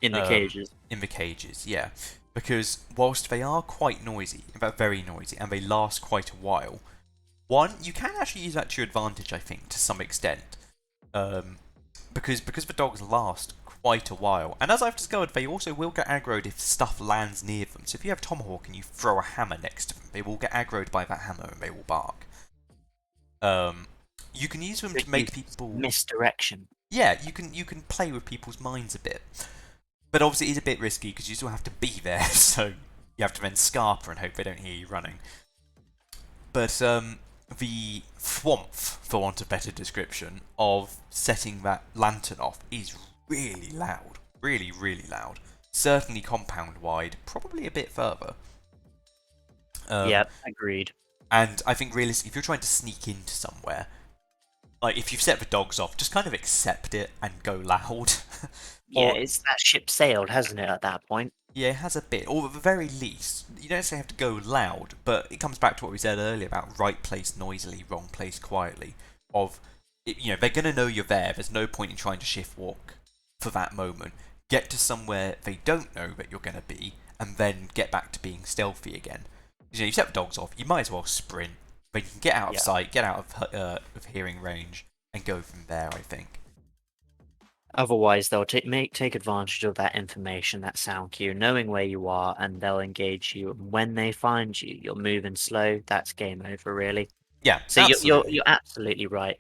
In the cages. In the cages, yeah. Because whilst they are quite noisy, in fact very noisy, and they last quite a while, one, you can actually use that to your advantage, I think, to some extent. Because the dogs last quite a while. And as I've discovered, they also will get aggroed if stuff lands near them. So if you have Tomahawk and you throw a hammer next to them, they will get aggroed by that hammer and they will bark. You can use them to make people... Misdirection. Yeah, you can play with people's minds a bit. But obviously it's a bit risky because you still have to be there, so you have to then scarper and hope they don't hear you running. But the thwomp, for want of better description, of setting that lantern off is really loud. Really, really loud. Certainly compound wide, probably a bit further. Yep, agreed. And I think realistically, if you're trying to sneak into somewhere, like if you've set the dogs off, just kind of accept it and go loud. Yeah, it's that ship sailed, hasn't it, at that point? Yeah, it has a bit. Or at the very least, you don't necessarily have to go loud, but it comes back to what we said earlier about right place noisily, wrong place quietly. They're going to know you're there. There's no point in trying to shift walk for that moment. Get to somewhere they don't know that you're going to be, and then get back to being stealthy again. You set the dogs off, you might as well sprint, but you can get out of sight, get out of hearing range, and go from there, I think. Otherwise, they'll take advantage of that information, that sound cue, knowing where you are, and they'll engage you. And when they find you, you're moving slow. That's game over, really. Yeah, so you're absolutely right.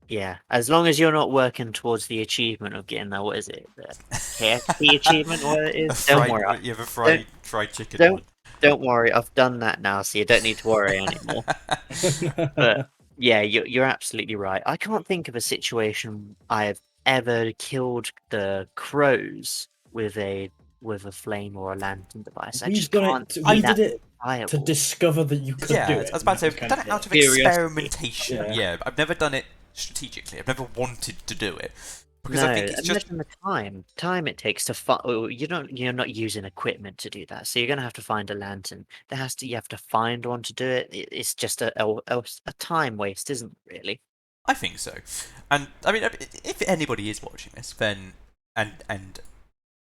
Yeah, as long as you're not working towards the achievement of getting that, what is it, the KFC achievement, what it is? Don't worry. You have a fried chicken. Don't worry, I've done that now, so you don't need to worry anymore. But yeah, you're absolutely right. I can't think of a situation I have ever killed the crows with a flame or a lantern device. I just can't. We did it viable. to discover that you could do it. I was about to say, we've done it out of experimentation. Yeah, I've never done it strategically. I've never wanted to do it. Because I think it's just the time it takes to find. You're not using equipment to do that, so you're going to have to find a lantern. You have to find one to do it. It's just a time waste, isn't it, really? I think so. And I mean, if anybody is watching this, then and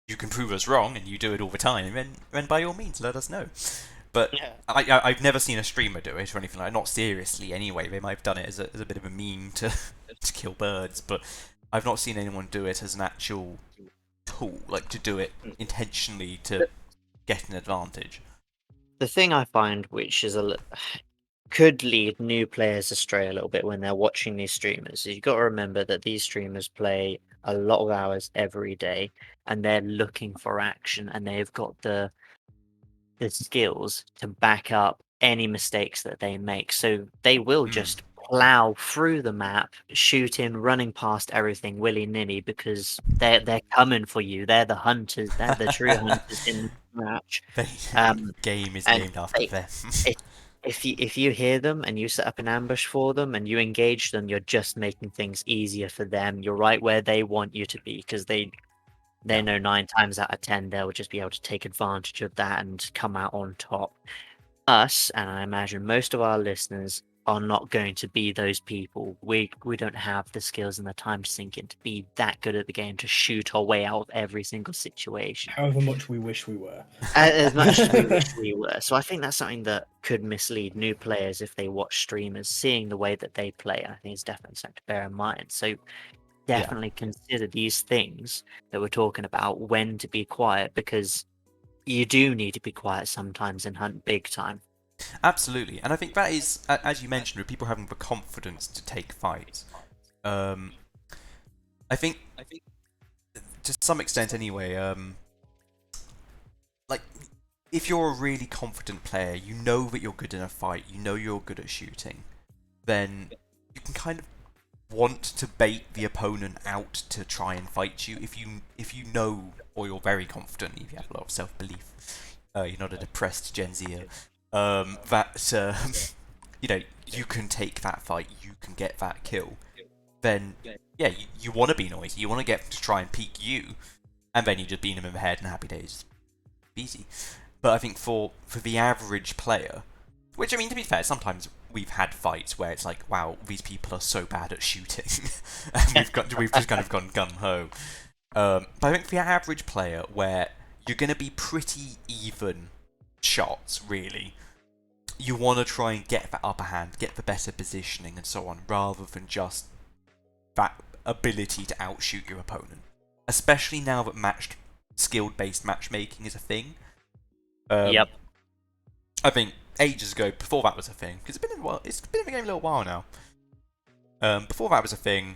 you can prove us wrong, and you do it all the time, then by all means let us know. But yeah. I've never seen a streamer do it or anything like that. Not seriously, anyway. They might have done it as a bit of a meme to kill birds, but I've not seen anyone do it as an actual tool, like to do it intentionally to get an advantage. The thing I find, which is could lead new players astray a little bit when they're watching these streamers, is you've got to remember that these streamers play a lot of hours every day, and they're looking for action, and they've got the skills to back up any mistakes that they make. So they will just plow through the map, shooting, running past everything willy-nilly because they're coming for you. They're the hunters. They're the true hunters in the match. Game is named after them. If you hear them and you set up an ambush for them and you engage them, you're just making things easier for them. You're right where they want you to be because they know 9 times out of 10 they'll just be able to take advantage of that and come out on top. Us, and I imagine most of our listeners, are not going to be those people. We don't have the skills and the time to sink in to be that good at the game to shoot our way out of every single situation. However much we wish we were. As much as we wish we were. So I think that's something that could mislead new players if they watch streamers, seeing the way that they play. I think it's definitely something to bear in mind. So definitely consider these things that we're talking about, when to be quiet, because you do need to be quiet sometimes and hunt big time. Absolutely, and I think that is, as you mentioned, with people having the confidence to take fights. I think to some extent anyway, like if you're a really confident player, you know that you're good in a fight, you know you're good at shooting, then you can kind of want to bait the opponent out to try and fight you if you know, or you're very confident, if you have a lot of self-belief, you're not a depressed Gen Zer, that you know, you can take that fight, you can get that kill, then yeah, you want to be noisy, you want to get them to try and peek you, and then you just beat them in the head and happy days. Easy. But I think for the average player, which, I mean, to be fair, sometimes we've had fights where it's like, wow, these people are so bad at shooting, and we've just kind of gone gung-ho. But I think for the average player, where you're going to be pretty even shots, really, you want to try and get that upper hand, get the better positioning and so on, rather than just that ability to outshoot your opponent. Especially now that skill-based matchmaking is a thing. Yep. I think ages ago, before that was a thing, because it's been in the game a little while now. Before that was a thing,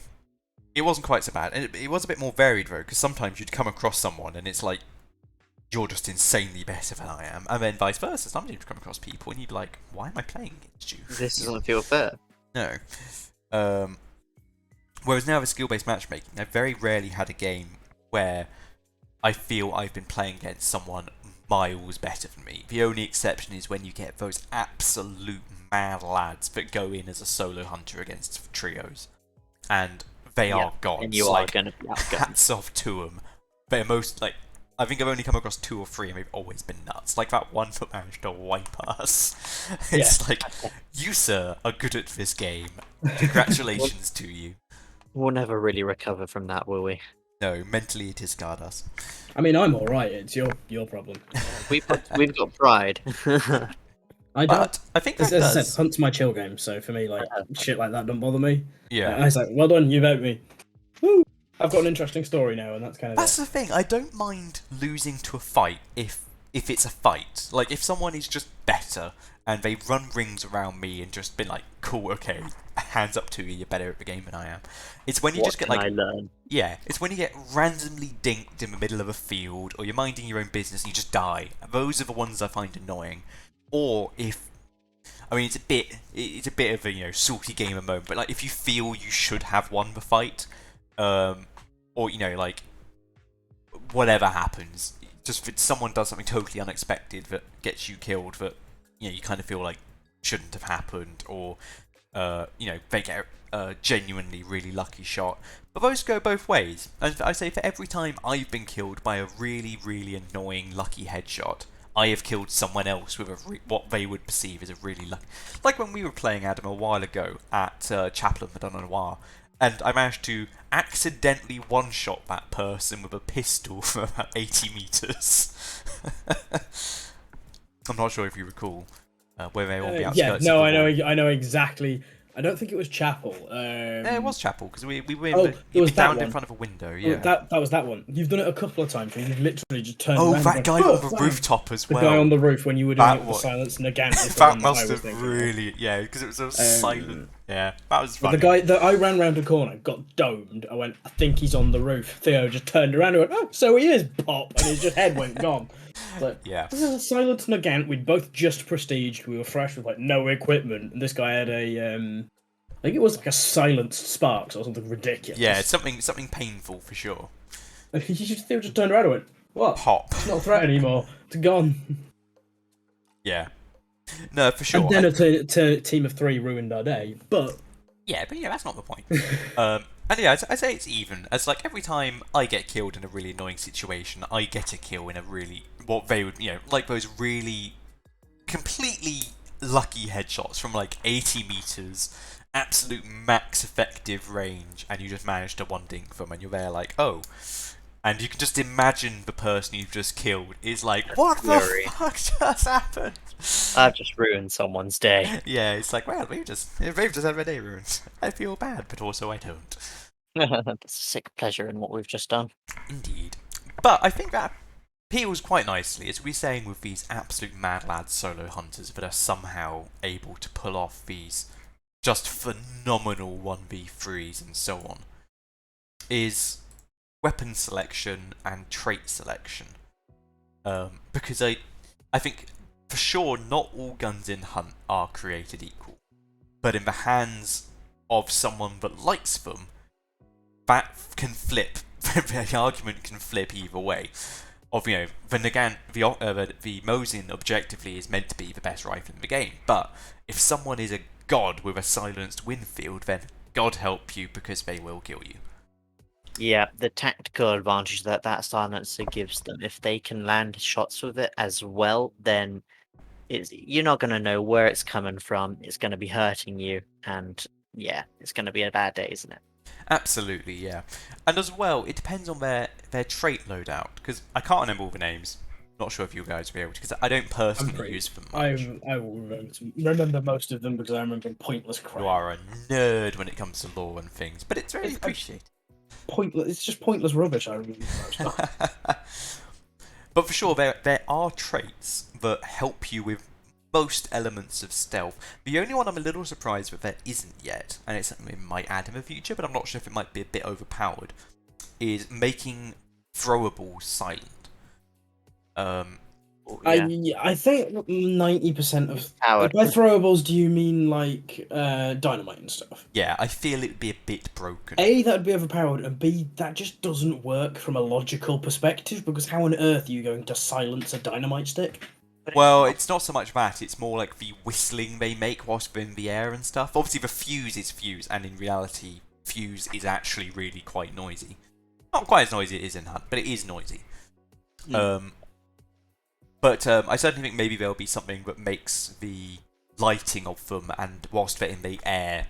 it wasn't quite so bad, and it was a bit more varied though, because sometimes you'd come across someone and it's like, you're just insanely better than I am, and then vice versa. Sometimes you'd come across people and you'd be like, why am I playing against you? This doesn't feel fair. No. Whereas now with skill-based matchmaking, I've very rarely had a game where I feel I've been playing against someone miles better than me. The only exception is when you get those absolute mad lads that go in as a solo hunter against trios, and they are gods. And you are going to be outgunned. Hats off to them. They're most, like, I think I've only come across 2 or 3 and they've always been nuts. Like that one that managed to wipe us. It's like, you sir are good at this game. Congratulations to you. We'll never really recover from that, will we? No, mentally it is scarred us. I mean, I'm all right. It's your problem. We've got pride. I don't. But I think that As I does. said, Hunt's my chill game, so for me, like shit like that don't bother me. Yeah. I was like, well done, you've helped me. Woo! I've got an interesting story now, and that's kind of That's the thing. I don't mind losing to a fight if it's a fight. Like if someone is just better and they run rings around me and just been like, cool, okay, hands up to you, you're better at the game than I am. It's when you What just get can like, I learn? yeah, it's when you get randomly dinked in the middle of a field, or you're minding your own business and you just die. Those are the ones I find annoying. Or if, I mean, it's a bit of a salty gamer moment, but like if you feel you should have won the fight, or like whatever happens, just if someone does something totally unexpected that gets you killed, that you kind of feel like shouldn't have happened, or they get a genuinely really lucky shot. But those go both ways, and I say for every time I've been killed by a really, really annoying lucky headshot, I have killed someone else with what they would perceive as a really lucky. Like when we were playing Adam a while ago at Chapel of Madonna Noir, and I managed to accidentally one-shot that person with a pistol from about 80 meters. I'm not sure if you recall where they were on the outskirts. Yeah, no, of the wall. I know exactly. I don't think it was Chapel. Yeah, it was Chapel because we were it was that downed in one. front of a window. Well, Yeah. that was that one. You've done it a couple of times where you've literally just turned Oh, around that and guy gone, on the rooftop as the well. guy on the roof when you were doing That it with was- silence Nagant. That must have really, yeah, because it was so silent. Yeah, that was But funny. the guy that I ran round a corner, got domed. I went, I think he's on the roof. Theo just turned around and went, oh, so he is, pop, and his just head went gone. Like, Yeah. this is a silent Nagant. We'd both just prestiged. We were fresh with like no equipment, and this guy had a I think it was like a silenced Sparks or something ridiculous. Yeah, it's something painful for sure. Theo just turned around and went, what? Pop. It's not a threat anymore. It's gone. Yeah. No, for sure. And then a team of three ruined our day. But Yeah, that's not the point. And yeah, I say it's even. As like every time I get killed in a really annoying situation, I get a kill in a really what they would like those really completely lucky headshots from like 80 meters, absolute max effective range, and you just manage to one dink them, and you're there like, oh. And you can just imagine the person you've just killed is like, what the fuck just happened? I've just ruined someone's day. Yeah, it's like, well, they've just had their day ruined. I feel bad, but also I don't. There's a sick pleasure in what we've just done. Indeed. But I think that appeals quite nicely, as we're saying with these absolute mad lads solo hunters that are somehow able to pull off these just phenomenal 1v3s and so on, is weapon selection and trait selection. Because I think for sure not all guns in Hunt are created equal, but in the hands of someone that likes them, that can flip. The argument can flip either way. Of the Nagant, the Mosin objectively is meant to be the best rifle in the game, but if someone is a god with a silenced Winfield, then God help you, because they will kill you. Yeah, the tactical advantage that silencer gives them, if they can land shots with it as well, then you're not going to know where it's coming from. It's going to be hurting you, and yeah, it's going to be a bad day, isn't it? Absolutely, yeah. And as well, it depends on their trait loadout, because I can't remember all the names. Not sure if you guys will be able to, because I don't personally use them much. I will remember most of them because I remember pointless crap. You are a nerd when it comes to lore and things, but it's very appreciated. Pointless. It's just pointless rubbish. I remember most of. But for sure, there are traits that help you with most elements of stealth. The only one I'm a little surprised that there isn't yet, and it's something we might add in the future, but I'm not sure if it might be a bit overpowered, is making throwables silent. I think 90% of Powered. by throwables, do you mean like dynamite and stuff? Yeah, I feel it'd be a bit broken. A, that would be overpowered, and B, that just doesn't work from a logical perspective, because how on earth are you going to silence a dynamite stick? Well, it's not so much that, it's more like the whistling they make whilst they're in the air and stuff. Obviously, the fuse is fuse, and in reality, fuse is actually really quite noisy. Not quite as noisy as it is in Hunt, but it is noisy. But I certainly think maybe there'll be something that makes the lighting of them, and whilst they're in the air,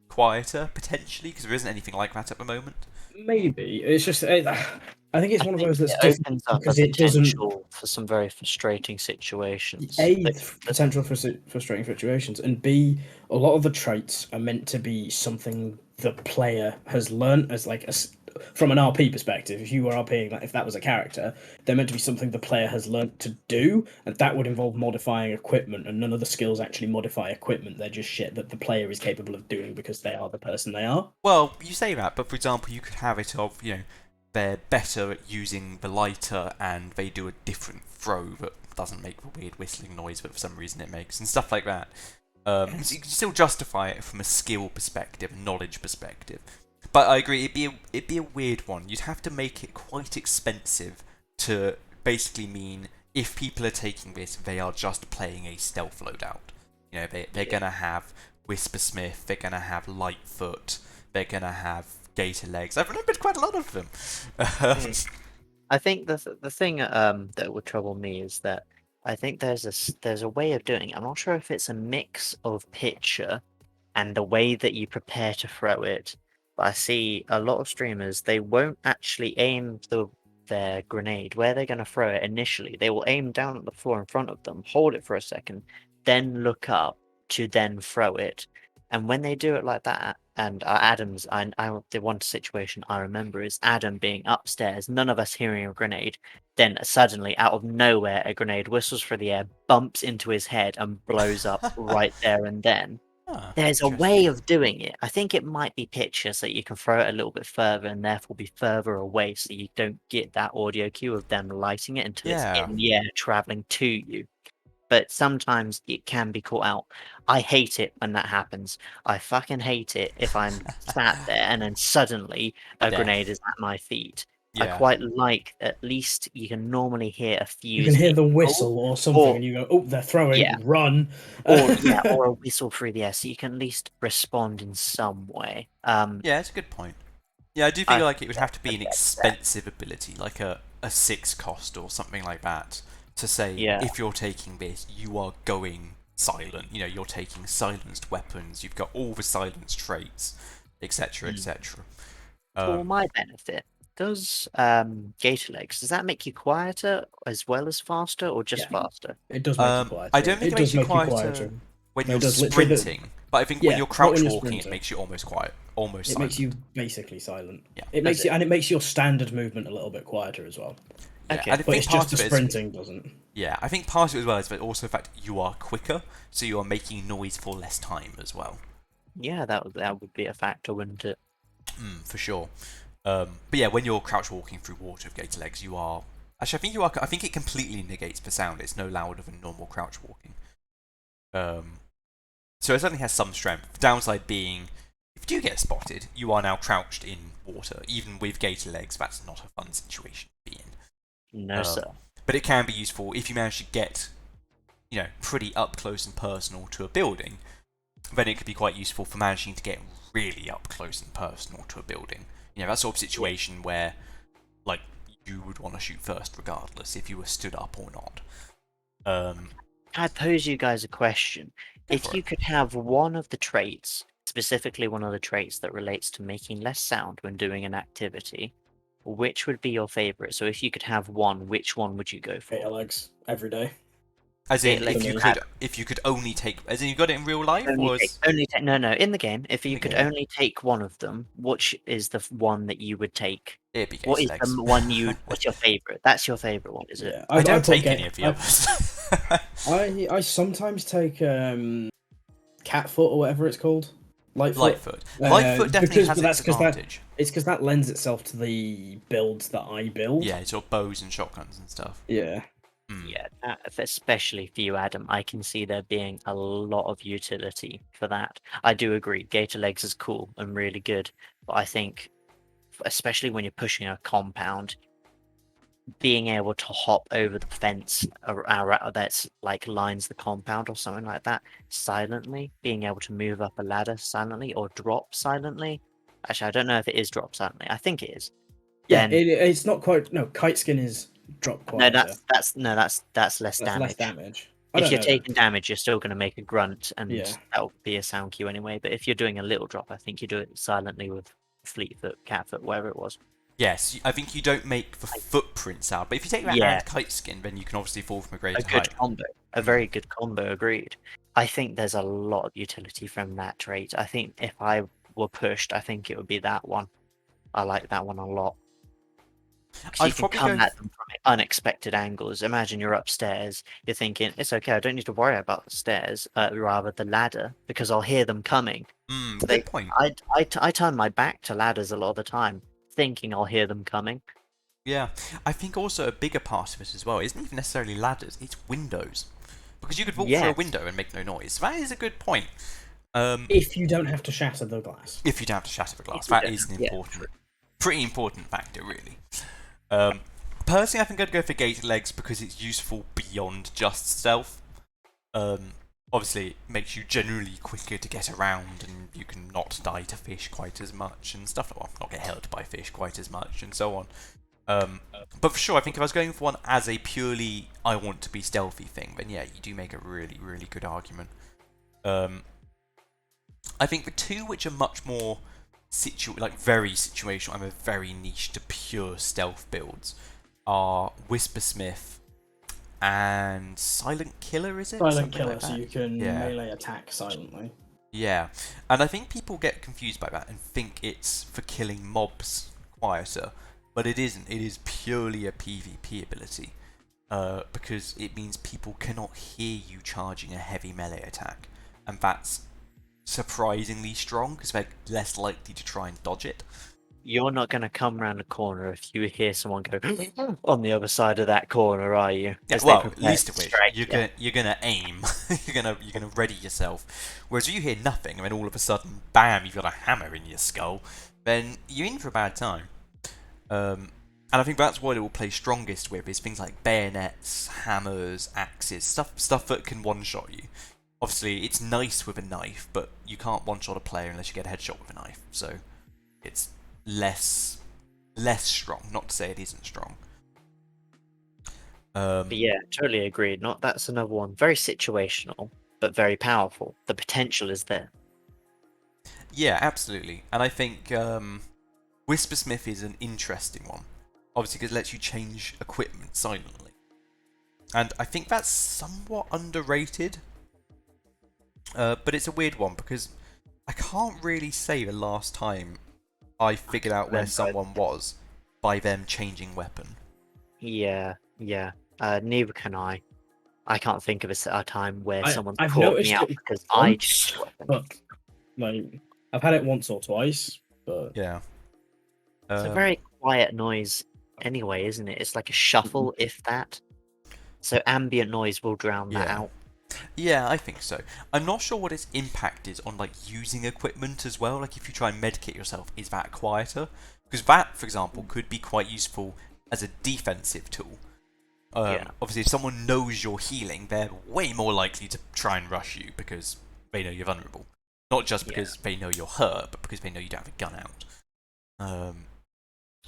quieter, potentially, because there isn't anything like that at the moment. Maybe it's just. I think it's one of those that's it different opens up because a it doesn't. potential for some very frustrating situations. A, That- potential for frustrating situations, and B, a lot of the traits are meant to be something the player has learned as like from an RP perspective. If you were RPing, like if that was a character, they're meant to be something the player has learned to do, and that would involve modifying equipment. And none of the skills actually modify equipment; they're just shit that the player is capable of doing because they are the person they are. Well, you say that, but for example, you could have it of, they're better at using the lighter and they do a different throw that doesn't make the weird whistling noise, but for some reason it makes, and stuff like that. So you can still justify it from a skill perspective, knowledge perspective. But I agree, it'd be a weird one. You'd have to make it quite expensive to basically mean if people are taking this, they are just playing a stealth loadout. They're gonna have Whispersmith, they're gonna have Lightfoot, they're gonna have Gator Legs. I've remembered quite a lot of them. I think the thing that would trouble me is that I think there's a way of doing it. I'm not sure if it's a mix of picture and the way that you prepare to throw it. But I see a lot of streamers, they won't actually aim their grenade where they're going to throw it initially. They will aim down at the floor in front of them, hold it for a second, then look up to then throw it. And when they do it like that, and Adam's, the one situation I remember is Adam being upstairs, none of us hearing a grenade. Then suddenly, out of nowhere, a grenade whistles through the air, bumps into his head, and blows up right there and then. There's a way of doing it. I think it might be picture so you can throw it a little bit further and therefore be further away so you don't get that audio cue of them lighting it until it's in the air traveling to you. But sometimes it can be caught out. I hate it when that happens. I fucking hate it if I'm sat there and then suddenly a grenade is at my feet. I quite like at least you can normally hear a fuse. You can hear the whistle or something, and you go, "Oh, they're throwing! Run!" or a whistle through the air, so you can at least respond in some way. Yeah, it's a good point. Yeah, I do feel like it would have to be an expensive ability, like a 6 cost or something like that, to say if you're taking this, you are going silent. You're taking silenced weapons. You've got all the silenced traits, etc., etc. For my benefit, does Gator Legs, does that make you quieter as well as faster, or just faster? It does make you quieter. I don't think it makes you quieter when you're sprinting, but I think when you're crouch walking, it makes you almost quiet, almost silent. It makes you basically silent. Yeah. It makes your standard movement a little bit quieter as well. Yeah. Okay. And But it's just the sprinting doesn't. Yeah, I think part of it as well is that also the fact you are quicker, so you are making noise for less time as well. Yeah, that would be a factor, wouldn't it? For sure. But yeah, when you're crouch walking through water with Gator Legs, you are. Actually, I think it completely negates the sound. It's no louder than normal crouch walking. So it certainly has some strength. The downside being, if you do get spotted, you are now crouched in water. Even with Gator Legs, that's not a fun situation to be in. No, sir. But it can be useful if you manage to get, pretty up close and personal to a building. Then it could be quite useful for managing to get really up close and personal to a building. That sort of situation where, like, you would want to shoot first regardless if you were stood up or not. I pose you guys a question. If you could have one of the traits, specifically one of the traits that relates to making less sound when doing an activity, which would be your favorite? So if you could have one, which one would you go for? Gator Legs every day. As in, if you could only take, as in you got it in real life, no, in the game. If you could only take one of them, which is the one that you would take? It'd be What is Gator Legs. the one you? What's your favorite? That's your favorite one, is it? Yeah, I don't take any of the others. I sometimes take Catfoot or whatever it's called. Lightfoot. Lightfoot definitely has its advantage. It's because that lends itself to the builds that I build. Yeah, sort of bows and shotguns and stuff. Yeah. Yeah, especially for you, Adam, I can see there being a lot of utility for that. I do agree, Gator Legs is cool and really good, but I think, especially when you're pushing a compound, being able to hop over the fence that's like lines the compound or something like that silently, being able to move up a ladder silently or drop silently. Actually, I don't know if it is drop silently. I think it is. Yeah, it's not quite. No, Kite Skin is drop quieter. That's less damage. Less damage. If you're taking damage, you're still going to make a grunt, and that'll be a sound cue anyway. But if you're doing a little drop, I think you do it silently with Fleetfoot, Catfoot, whatever it was. Yes, I think you don't make the footprints out, but if you take that Yeah. and kite skin, then you can obviously fall from a A greater good height. combo. A very good combo, agreed. I think there's a lot of utility from that trait. I think if I were pushed, I think it would be that one. I like that one a lot. Because you I'd can probably come go. at them from unexpected angles. Imagine you're upstairs, you're thinking, it's okay, I don't need to worry about the stairs, rather the ladder, because I'll hear them coming. Good point. I turn my back to ladders a lot of the time, thinking I'll hear them coming. Yeah, I think also a bigger part of it as well isn't even necessarily ladders, it's windows. Because you could walk through a Yes. window and make no noise. That is a good point. If you don't have to shatter the glass. If you don't have to shatter the glass, If you that don't is an have- yeah, important, pretty important factor, really. Personally, I think I'd go for gated legs because it's useful beyond just stealth. Obviously, it makes you generally quicker to get around, and you can not die to fish quite as much and stuff. Well, not get held by fish quite as much, and so on. But for sure, I think if I was going for one as a purely I want to be stealthy thing, then yeah, you do make a really, really good argument. I think the two which are much more very situational and are very niche to pure stealth builds are Whispersmith and Silent Killer, is it? Silent Something Killer, like so that? you can Yeah. melee attack silently. Yeah, and I think people get confused by that and think it's for killing mobs quieter, but it isn't. It is purely a PvP ability, because it means people cannot hear you charging a heavy melee attack, and that's surprisingly strong because they're less likely to try and dodge it. You're not going to come around a corner if you hear someone go on the other side of that corner, are you? Yeah, As they well, prepare least to of which strike you're gonna aim, you're gonna ready yourself. Whereas if you hear nothing, and then all of a sudden, bam, you've got a hammer in your skull, then you're in for a bad time. And I think that's what it will play strongest with is things like bayonets, hammers, axes, stuff that can one-shot you. Obviously, it's nice with a knife, but you can't one-shot a player unless you get a headshot with a knife. So it's less strong. Not to say it isn't strong. But yeah, totally agreed. Not that's another one. Very situational, but very powerful. The potential is there. Yeah, absolutely. And I think Whispersmith is an interesting one. Obviously, because it lets you change equipment silently. And I think that's somewhat underrated. But it's a weird one because I can't really say the last time I figured out where someone was by them changing weapon. Yeah. Neither can I. I can't think of a time where someone's I've caught noticed me out it because I once, changed weapon. but like I've had it once or twice, but Yeah. It's a very quiet noise anyway, isn't it? It's like a shuffle, if that. So ambient noise will drown that out. Yeah, I think so. I'm not sure what its impact is on like using equipment as well. Like if you try and medikit yourself, is that quieter? Because that, for example, could be quite useful as a defensive tool. Obviously, if someone knows you're healing, they're way more likely to try and rush you because they know you're vulnerable. Not just because they know you're hurt, but because they know you don't have a gun out.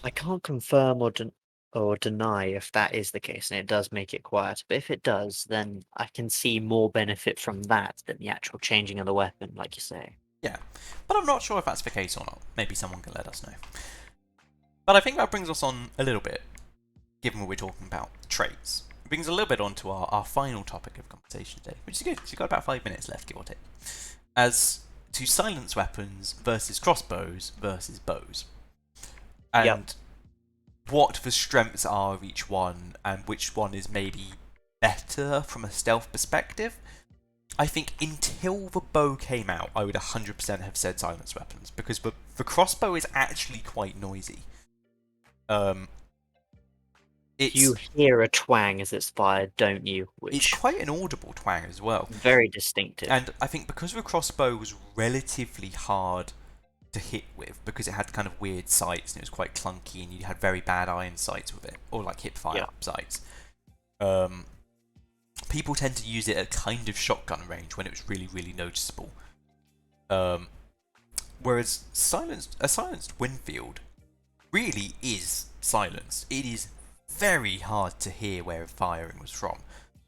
I can't confirm or deny if that is the case, and it does make it quiet. But if it does, then I can see more benefit from that than the actual changing of the weapon, like you say. Yeah, but I'm not sure if that's the case or not. Maybe someone can let us know. But I think that brings us on a little bit, given what we're talking about, traits. It brings a little bit on to our final topic of conversation today, which is good. We've got about 5 minutes left, give or take. As to silence weapons versus crossbows versus bows. And what the strengths are of each one, and which one is maybe better from a stealth perspective. I think until the bow came out, I would 100% have said silence weapons, because the crossbow is actually quite noisy. You hear a twang as it's fired, don't you? It's quite an audible twang as well. Very distinctive. And I think because the crossbow was relatively hard to hit with, because it had kind of weird sights and it was quite clunky and you had very bad iron sights with it, or like hip fire sights, people tend to use it at kind of shotgun range when it was really, really noticeable. Whereas a silenced Winfield really is silenced. It is very hard to hear where the firing was from.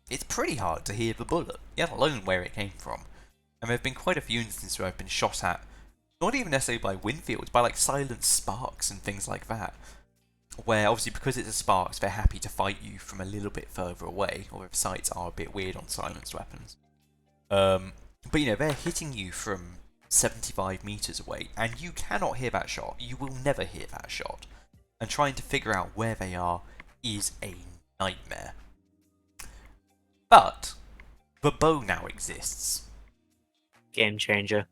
It's pretty hard to hear the bullet, let alone where it came from. And there have been quite a few instances where I've been shot at not even necessarily by Winfield, by like silent sparks and things like that. Where obviously because it's a sparks, they're happy to fight you from a little bit further away, or if sights are a bit weird on silenced weapons. But you know, they're hitting you from 75 meters away, and you cannot hear that shot. You will never hear that shot. And trying to figure out where they are is a nightmare. But the bow now exists. Game changer.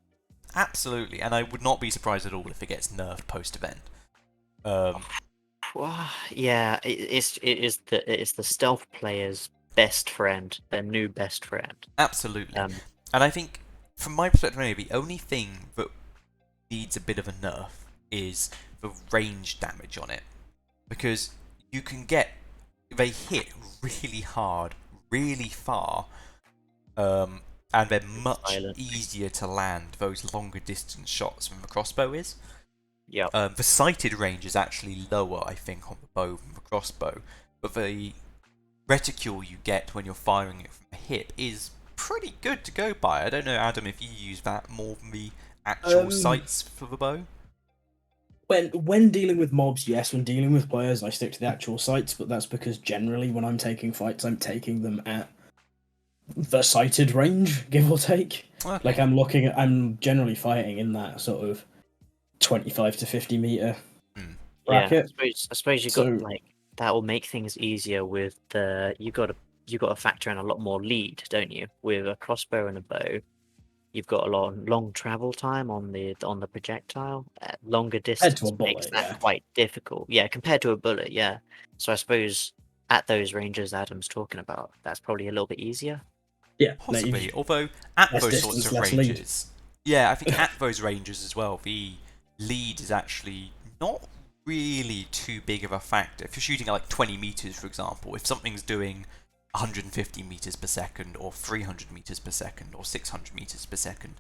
Absolutely, and I would not be surprised at all if it gets nerfed post-event. Yeah, it is the stealth player's best friend, their new best friend. Absolutely. And I think, from my perspective anyway, the only thing that needs a bit of a nerf is the range damage on it. Because you can get... They hit really hard, really far, and they're much easier to land those longer distance shots than the crossbow is. Yeah. The sighted range is actually lower, I think, on the bow than the crossbow, but the reticule you get when you're firing it from the hip is pretty good to go by. I don't know, Adam, if you use that more than the actual sights for the bow? When dealing with mobs, yes. When dealing with players, I stick to the actual sights, but that's because generally when I'm taking fights, I'm taking them at the sighted range, give or take. Okay. Like I'm generally fighting in that sort of 25 to 50 meter bracket. Yeah, I suppose you got like that will make things easier with the you got to factor in a lot more lead, don't you? With a crossbow and a bow, you've got a long travel time on the projectile. Longer distance makes that quite difficult. Yeah, compared to a bullet. Yeah, so I suppose at those ranges Adam's talking about, that's probably a little bit easier. Yeah, possibly. Although at those sorts of ranges, yeah, I think at those ranges as well, the lead is actually not really too big of a factor. If you're shooting at like 20 meters, for example, if something's doing 150 meters per second, or 300 meters per second, or 600 meters per second,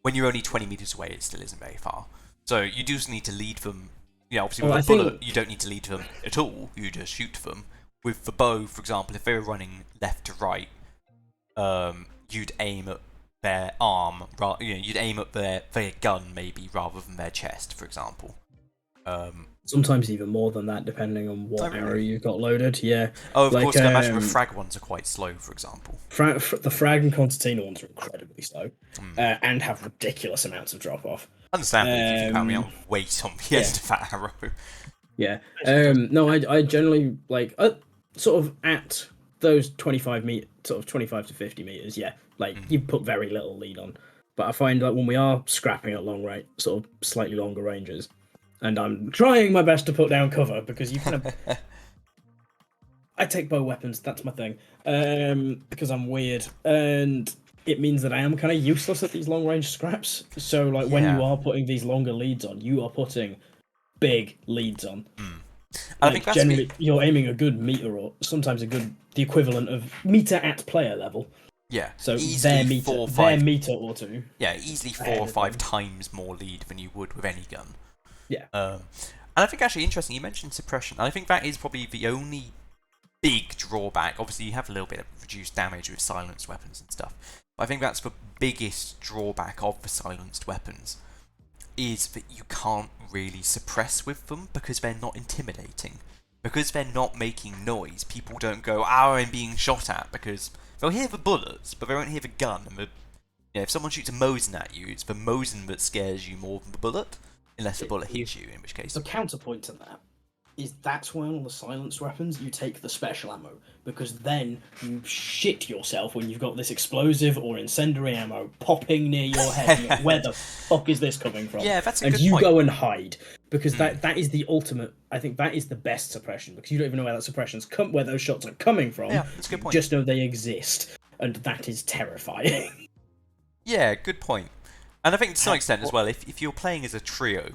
when you're only 20 meters away, it still isn't very far. So you do need to lead them. You know, obviously with a bullet, you don't need to lead them at all. You just shoot them. With the bow, for example, if they were running left to right, you'd aim at their arm, you'd aim at their gun maybe rather than their chest, for example. Sometimes even more than that, depending on what arrow you've got loaded. Yeah. Oh, of course. I imagine the frag ones are quite slow, for example. The frag and concertina ones are incredibly slow, and have ridiculous amounts of drop off. Understandably, if you count me on weight on the end of that arrow. Yeah. No, I generally like sort of at those 25 to 50 meters. Yeah, like you put very little lead on, but I find that when we are scrapping at long range, sort of slightly longer ranges, and I'm trying my best to put down cover because you kind of. I take bow weapons. That's my thing. Because I'm weird, and it means that I am kind of useless at these long range scraps. So, like when you are putting these longer leads on, you are putting big leads on. I think that's generally you're aiming a good meter, or sometimes the equivalent of meter at player level. Yeah. So easily their meter or two. Yeah, easily 4 or 5 times more lead than you would with any gun. Yeah. And I think actually interesting, you mentioned suppression. I think that is probably the only big drawback. Obviously, you have a little bit of reduced damage with silenced weapons and stuff. But I think that's the biggest drawback of the silenced weapons, is that you can't really suppress with them because they're not intimidating. Because they're not making noise, people don't go, I'm being shot at, because they'll hear the bullets, but they won't hear the gun. And if someone shoots a Mosin at you, it's the Mosin that scares you more than the bullet, unless the bullet hits you, in which case... The counterpoint to that is that's why on the silenced weapons you take the special ammo, because then you shit yourself when you've got this explosive or incendiary ammo popping near your head. You're like, where the fuck is this coming from? Yeah, that's a good point. And you go and hide, because that is the ultimate. I think that is the best suppression, because you don't even know where that suppression's where those shots are coming from. Yeah, that's a good point. You just know they exist, and that is terrifying. Yeah, good point. And I think to some extent as well, if you're playing as a trio,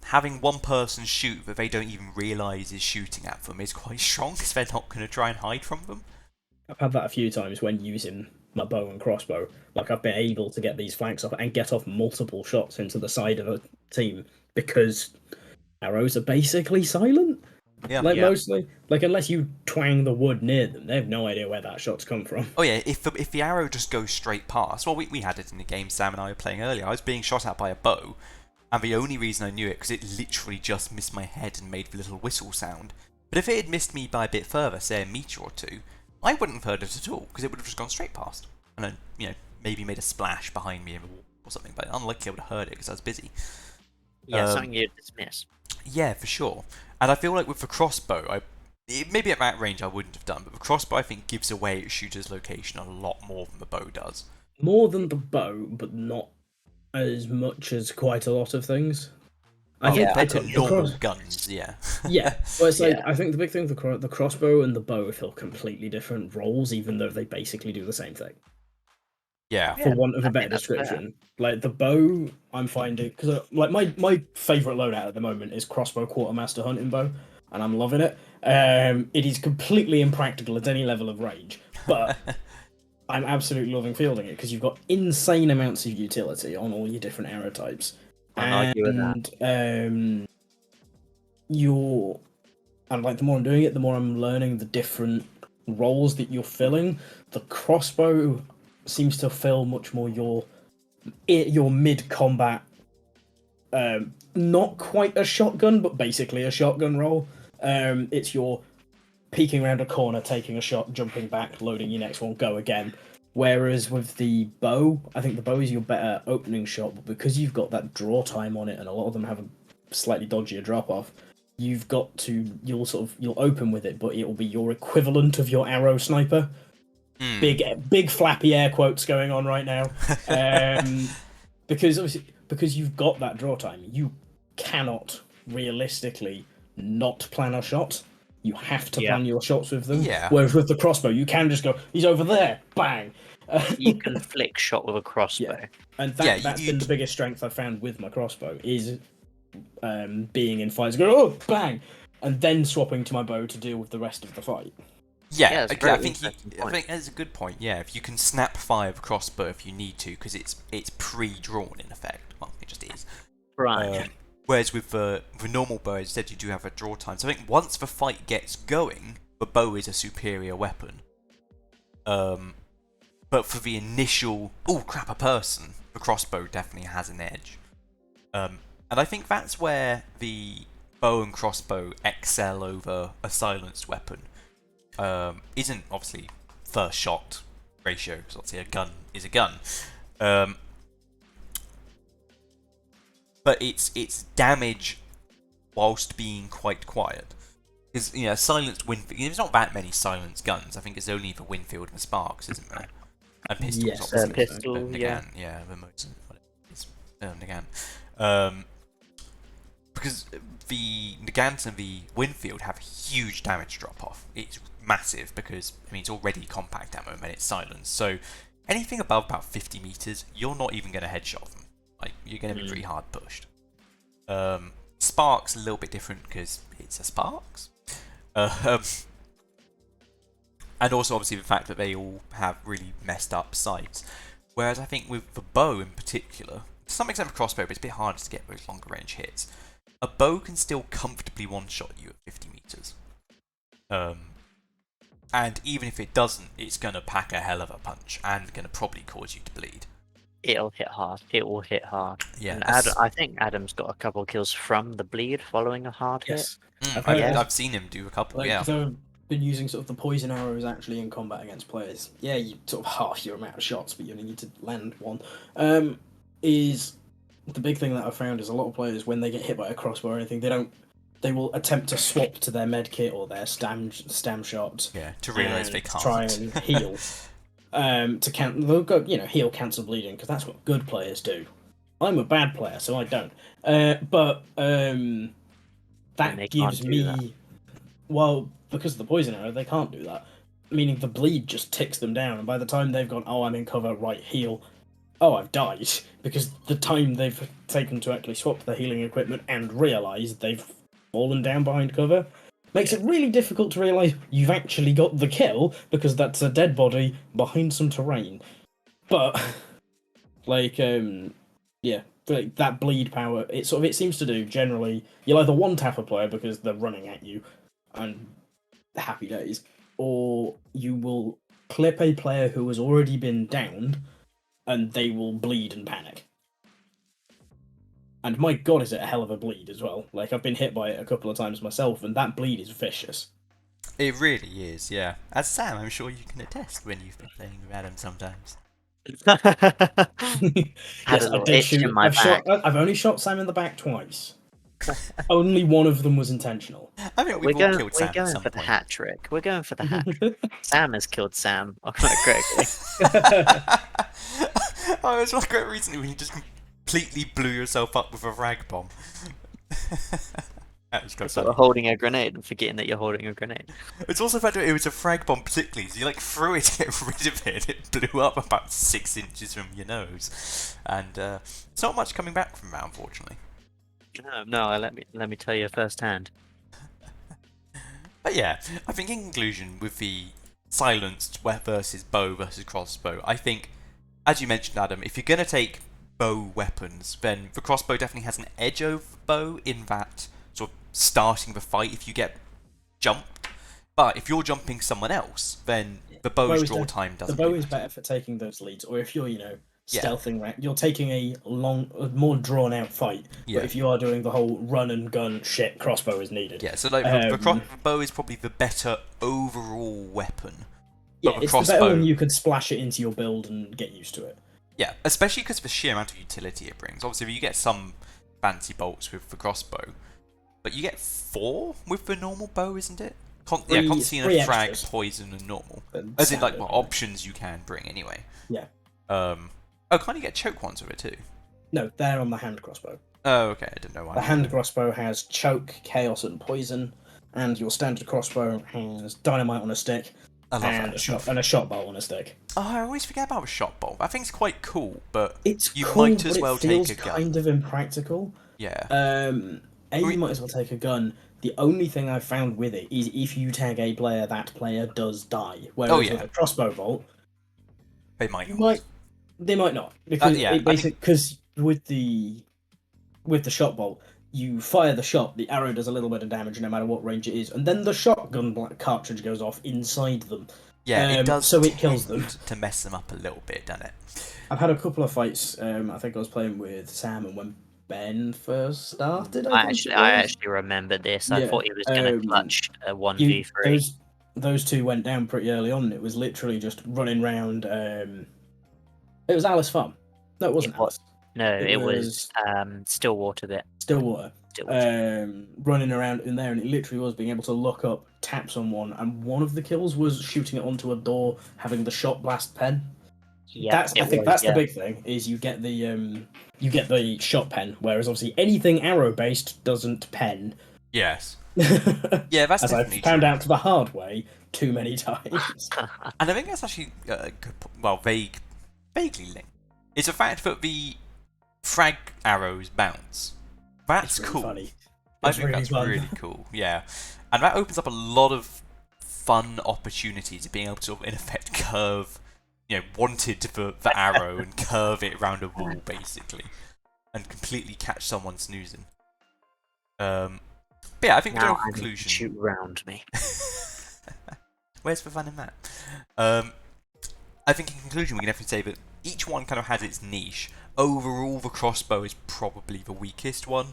having one person shoot that they don't even realise is shooting at them is quite strong, because they're not going to try and hide from them. I've had that a few times when using my bow and crossbow. Like, I've been able to get these flanks off and get off multiple shots into the side of a team because arrows are basically silent. Yeah. Like, Yeah. mostly, like, unless you twang the wood near them, they have no idea where that shot's come from. Oh yeah, if the arrow just goes straight past, well, we had it in the game Sam and I were playing earlier. I was being shot at by a bow, and the only reason I knew it because it literally just missed my head and made the little whistle sound. But if it had missed me by a bit further, say a meter or two, I wouldn't have heard it at all because it would have just gone straight past, and then maybe made a splash behind me in the wall or something. But unlikely I would have heard it because I was busy. Yeah, something you'd dismiss. Yeah, for sure. And I feel like with the crossbow, maybe at that range I wouldn't have done, but the crossbow I think gives away its shooter's location a lot more than the bow does. More than the bow, but not as much as quite a lot of things. I think compared to the normal guns, yeah. Yeah, well, it's like Yeah. I think the big thing with the crossbow and the bow fill completely different roles, even though they basically do the same thing. Yeah. For want of I a better think that's fair. description, like the bow, I'm finding because like my favorite loadout at the moment is crossbow quartermaster hunting bow, and I'm loving it. It is completely impractical at any level of range, but I'm absolutely loving fielding it because you've got insane amounts of utility on all your different arrow types, Can't argue with that. and and like the more I'm doing it, the more I'm learning the different roles that you're filling. The crossbow seems to fill much more your mid-combat, not quite a shotgun, but basically a shotgun role. It's your peeking around a corner, taking a shot, jumping back, loading your next one, go again. Whereas with the bow, I think the bow is your better opening shot, but because you've got that draw time on it, and a lot of them have a slightly dodgier drop-off, you'll open with it, but it will be your equivalent of your arrow sniper. Big flappy air quotes going on right now. Because obviously, because you've got that draw time, you cannot realistically not plan a shot. You have to plan your shots with them. Yeah. Whereas with the crossbow, you can just go, he's over there, bang. You can flick shot with a crossbow. Yeah. And that's been the biggest strength I've found with my crossbow is being in fights, go, oh, bang, and then swapping to my bow to deal with the rest of the fight. Yeah, that's a I very think that's a good point. Yeah, if you can snap fire the crossbow if you need to, because it's pre-drawn in effect. Well, it just is. Right. Whereas with the normal bow, instead you do have a draw time. So I think once the fight gets going, the bow is a superior weapon. But for the initial, oh crap, a person, the crossbow definitely has an edge. And I think that's where the bow and crossbow excel over a silenced weapon. Isn't obviously first shot ratio, because obviously a gun is a gun. But it's damage whilst being quite quiet. Because, silenced Winfield, there's not that many silenced guns. I think it's only the Winfield and the Sparks, isn't there? And pistols, Yes, obviously. pistol, Nagant, the most, Nagant. Because the Nagant and the Winfield have huge damage drop-off. It's massive because, it's already compact ammo and it's silenced. So anything above about 50 meters, you're not even going to headshot them. Like, you're going to be pretty hard pushed. Sparks a little bit different because it's a Sparks. And also, obviously, the fact that they all have really messed up sights. Whereas I think with the bow in particular, to some extent with crossbow, but it's a bit harder to get those longer range hits. A bow can still comfortably one-shot you at 50 meters. And even if it doesn't, it's going to pack a hell of a punch and going to probably cause you to bleed. It'll hit hard. It will hit hard. Yeah, And I think Adam's got a couple kills from the bleed following a hard hit. Yes. I've seen him do a couple, Because I've been using sort of the poison arrows actually in combat against players. Yeah, you sort of half your amount of shots, but you only need to land one. Is the big thing that I've found is a lot of players, when they get hit by a crossbow or anything, they will attempt to swap to their med kit or their stam shot. Yeah, to realise they can't. Try and heal. They'll go, heal, cancel bleeding, because that's what good players do. I'm a bad player, so I don't. But that gives me... That. Well, because of the poison arrow, they can't do that. Meaning the bleed just ticks them down, and by the time they've gone, oh, I'm in cover, right, heal, oh, I've died. Because the time they've taken to actually swap the healing equipment and realise they've fallen down behind cover makes it really difficult to realise you've actually got the kill, because that's a dead body behind some terrain. But, that bleed power, it seems to do, generally, you'll either one-tap a player because they're running at you, and happy days, or you will clip a player who has already been downed, and they will bleed and panic. And my god, is it a hell of a bleed as well. Like, I've been hit by it a couple of times myself, and that bleed is vicious. It really is, yeah. As Sam, I'm sure you can attest when you've been playing with Adam sometimes. Had a little itch in my back. I've only shot Sam in the back twice. Only one of them was intentional. I think we've all killed Sam at some for the point. hat trick. We're going for the hat trick. Sam has killed Sam. Correctly. Oh, it's like great recently when you just completely blew yourself up with a rag bomb. That was Sort of holding a grenade and forgetting that you're holding a grenade. It's also fact that it was a frag bomb particularly, so you like threw it to get rid of it, and it blew up about 6 inches from your nose. And it's not much coming back from that, unfortunately. No, let me tell you firsthand. But yeah, I think in conclusion, with the silenced versus bow versus crossbow, I think, as you mentioned, Adam, if you're going to take bow weapons, then the crossbow definitely has an edge over bow in that sort of starting the fight if you get jumped. But if you're jumping someone else, then the bow's draw time doesn't. The bow do is much. better for taking those leads, or if you're, stealthing around, you're taking a more drawn out fight. Yeah. But if you are doing the whole run and gun shit, crossbow is needed. Yeah, so like the bow is probably the better overall weapon. Yeah, but it's the better one. You could splash it into your build and get used to it. Yeah, especially because of the sheer amount of utility it brings. Obviously, you get some fancy bolts with the crossbow, but you get 4 with the normal bow, isn't it? Concertina, frag, extras. poison, and normal. And As in, like, standard, options you can bring anyway. Yeah. Oh, can't you get choke ones with it too? No, they're on the hand crossbow. Oh, okay, I didn't know why. The hand crossbow has choke, chaos, and poison, and your standard crossbow has dynamite on a stick and a shot bolt on a stick. Oh, I always forget about the shot bolt. I think it's quite cool, but you cool, might as well it feels take a gun. kind of impractical. Yeah. You might as well take a gun. The only thing I've found with it is if you tag a player, that player does die. Whereas with a crossbow bolt, they might not. They might not, because with the shot bolt, you fire the shot, the arrow does a little bit of damage no matter what range it is, and then the shotgun cartridge goes off inside them. Yeah, it does. So it kills them to mess them up a little bit, doesn't it? I've had a couple of fights. I think I was playing with Sam, and when Ben first started, I actually remember this. I thought he was going to clutch a 1v3. Those two went down pretty early on. It was literally just running around. It was Alice Farm. No, it wasn't Alice. No, it was Stillwater bit. Stillwater. Running around in there, and it literally was being able to look up, tap someone, and one of the kills was shooting it onto a door, having the shot blast pen. Yeah, I think that's the big thing, is you get the shot pen, whereas obviously anything arrow based doesn't pen. Yes. Yeah, that's as I've found out the hard way too many times. And I think that's actually vaguely linked. It's a fact that the frag arrows bounce. That's really cool. Funny. I think that's really cool. Yeah, and that opens up a lot of fun opportunities of being able to sort of, in effect, curve, wanted the arrow and curve it around a wall basically, and completely catch someone snoozing. But yeah, I think the general conclusion. Shoot around me. Where's the fun in that? I think in conclusion we can definitely say that each one kind of has its niche. Overall, the crossbow is probably the weakest one.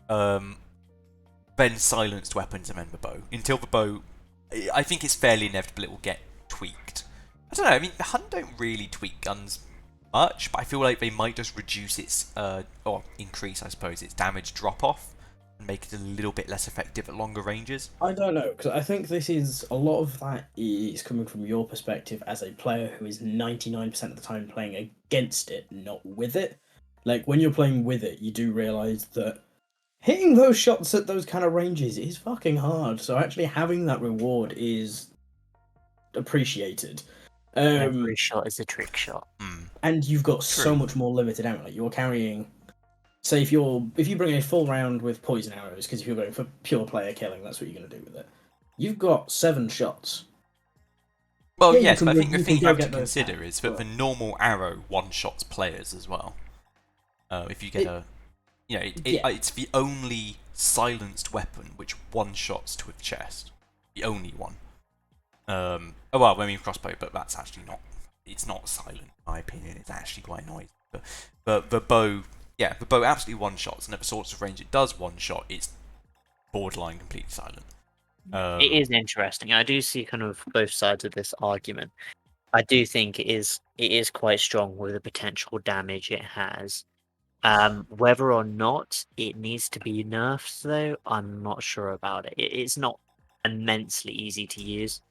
Then silenced weapons and then the bow. Until the bow, I think it's fairly inevitable it will get tweaked. I don't know, I mean, the Hunt don't really tweak guns much, but I feel like they might just reduce its, or increase, I suppose, its damage drop-off and make it a little bit less effective at longer ranges. I don't know, because I think this is, a lot of that is coming from your perspective as a player who is 99% of the time playing against it, not with it. Like, when you're playing with it, you do realise that hitting those shots at those kind of ranges is fucking hard, so actually having that reward is appreciated. Every shot is a trick shot. And you've got so much more limited ammo. Like, you're carrying... Say if you bring a full round with poison arrows, because if you're going for pure player killing, that's what you're going to do with it. You've got 7 shots. Well, yes, but I think the thing you have to consider is that the normal arrow one-shots players as well. If you get it's the only silenced weapon which one-shots to a chest. The only one. I mean crossbow, but that's actually not. It's not silent, in my opinion. It's actually quite noisy. But the bow, the bow absolutely one-shots, and at the sorts of range it does one-shot, it's borderline completely silent. It is interesting. I do see kind of both sides of this argument. I do think it is quite strong with the potential damage it has. Whether or not it needs to be nerfed, though, I'm not sure about it. It's not immensely easy to use.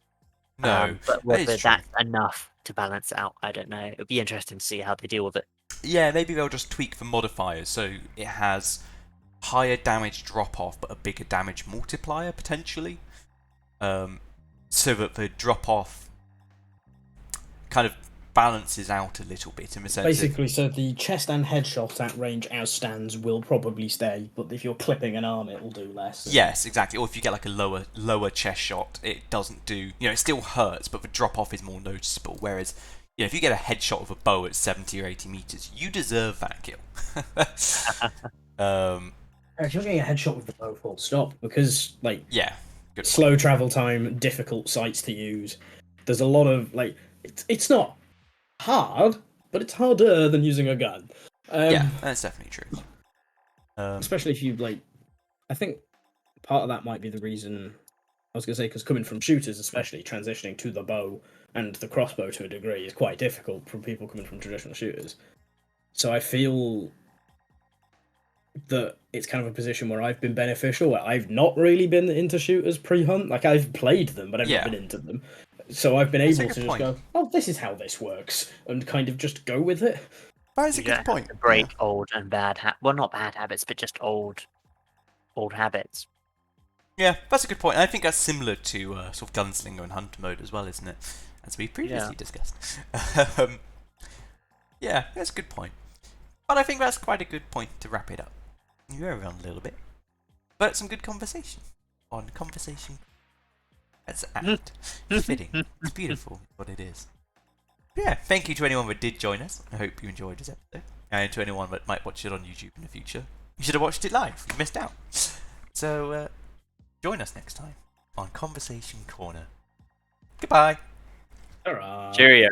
No, but whether true. that's enough to balance it out, I don't know. It'd be interesting to see how they deal with it. Yeah, maybe they'll just tweak the modifiers so it has higher damage drop-off but a bigger damage multiplier, potentially. So that the drop-off kind of balances out a little bit in the sense Basically, so the chest and headshot at range as stands will probably stay, but if you're clipping an arm, it will do less. Yes, exactly. Or if you get like a lower chest shot, it doesn't do. It still hurts, but the drop off is more noticeable. Whereas, if you get a headshot with a bow at 70 or 80 meters, you deserve that kill. If you're getting a headshot with the bow, full stop, because good slow travel time, difficult sights to use. There's a lot of it's not hard, but it's harder than using a gun. That's definitely true. Especially if you I think part of that might be the reason I was going to say, because coming from shooters, especially transitioning to the bow and the crossbow to a degree is quite difficult for people coming from traditional shooters. So I feel that it's kind of a position where I've been beneficial, where I've not really been into shooters pre-hunt. I've played them, but I've not been into them. So I've been able to just go, oh, this is how this works, and kind of just go with it. That is a good point. To break old and bad well, not bad habits, but just old habits. Yeah, that's a good point. I think that's similar to sort of gunslinger and hunter mode as well, isn't it? As we previously discussed. Yeah, that's a good point. But I think that's quite a good point to wrap it up. You were on a little bit, but some good conversation on conversation. That's apt. Fitting. It's beautiful, what it is. Yeah, thank you to anyone that did join us. I hope you enjoyed this episode. And to anyone that might watch it on YouTube in the future, you should have watched it live. You missed out. So, join us next time on Conversation Corner. Goodbye. Hurrah. Cheerio.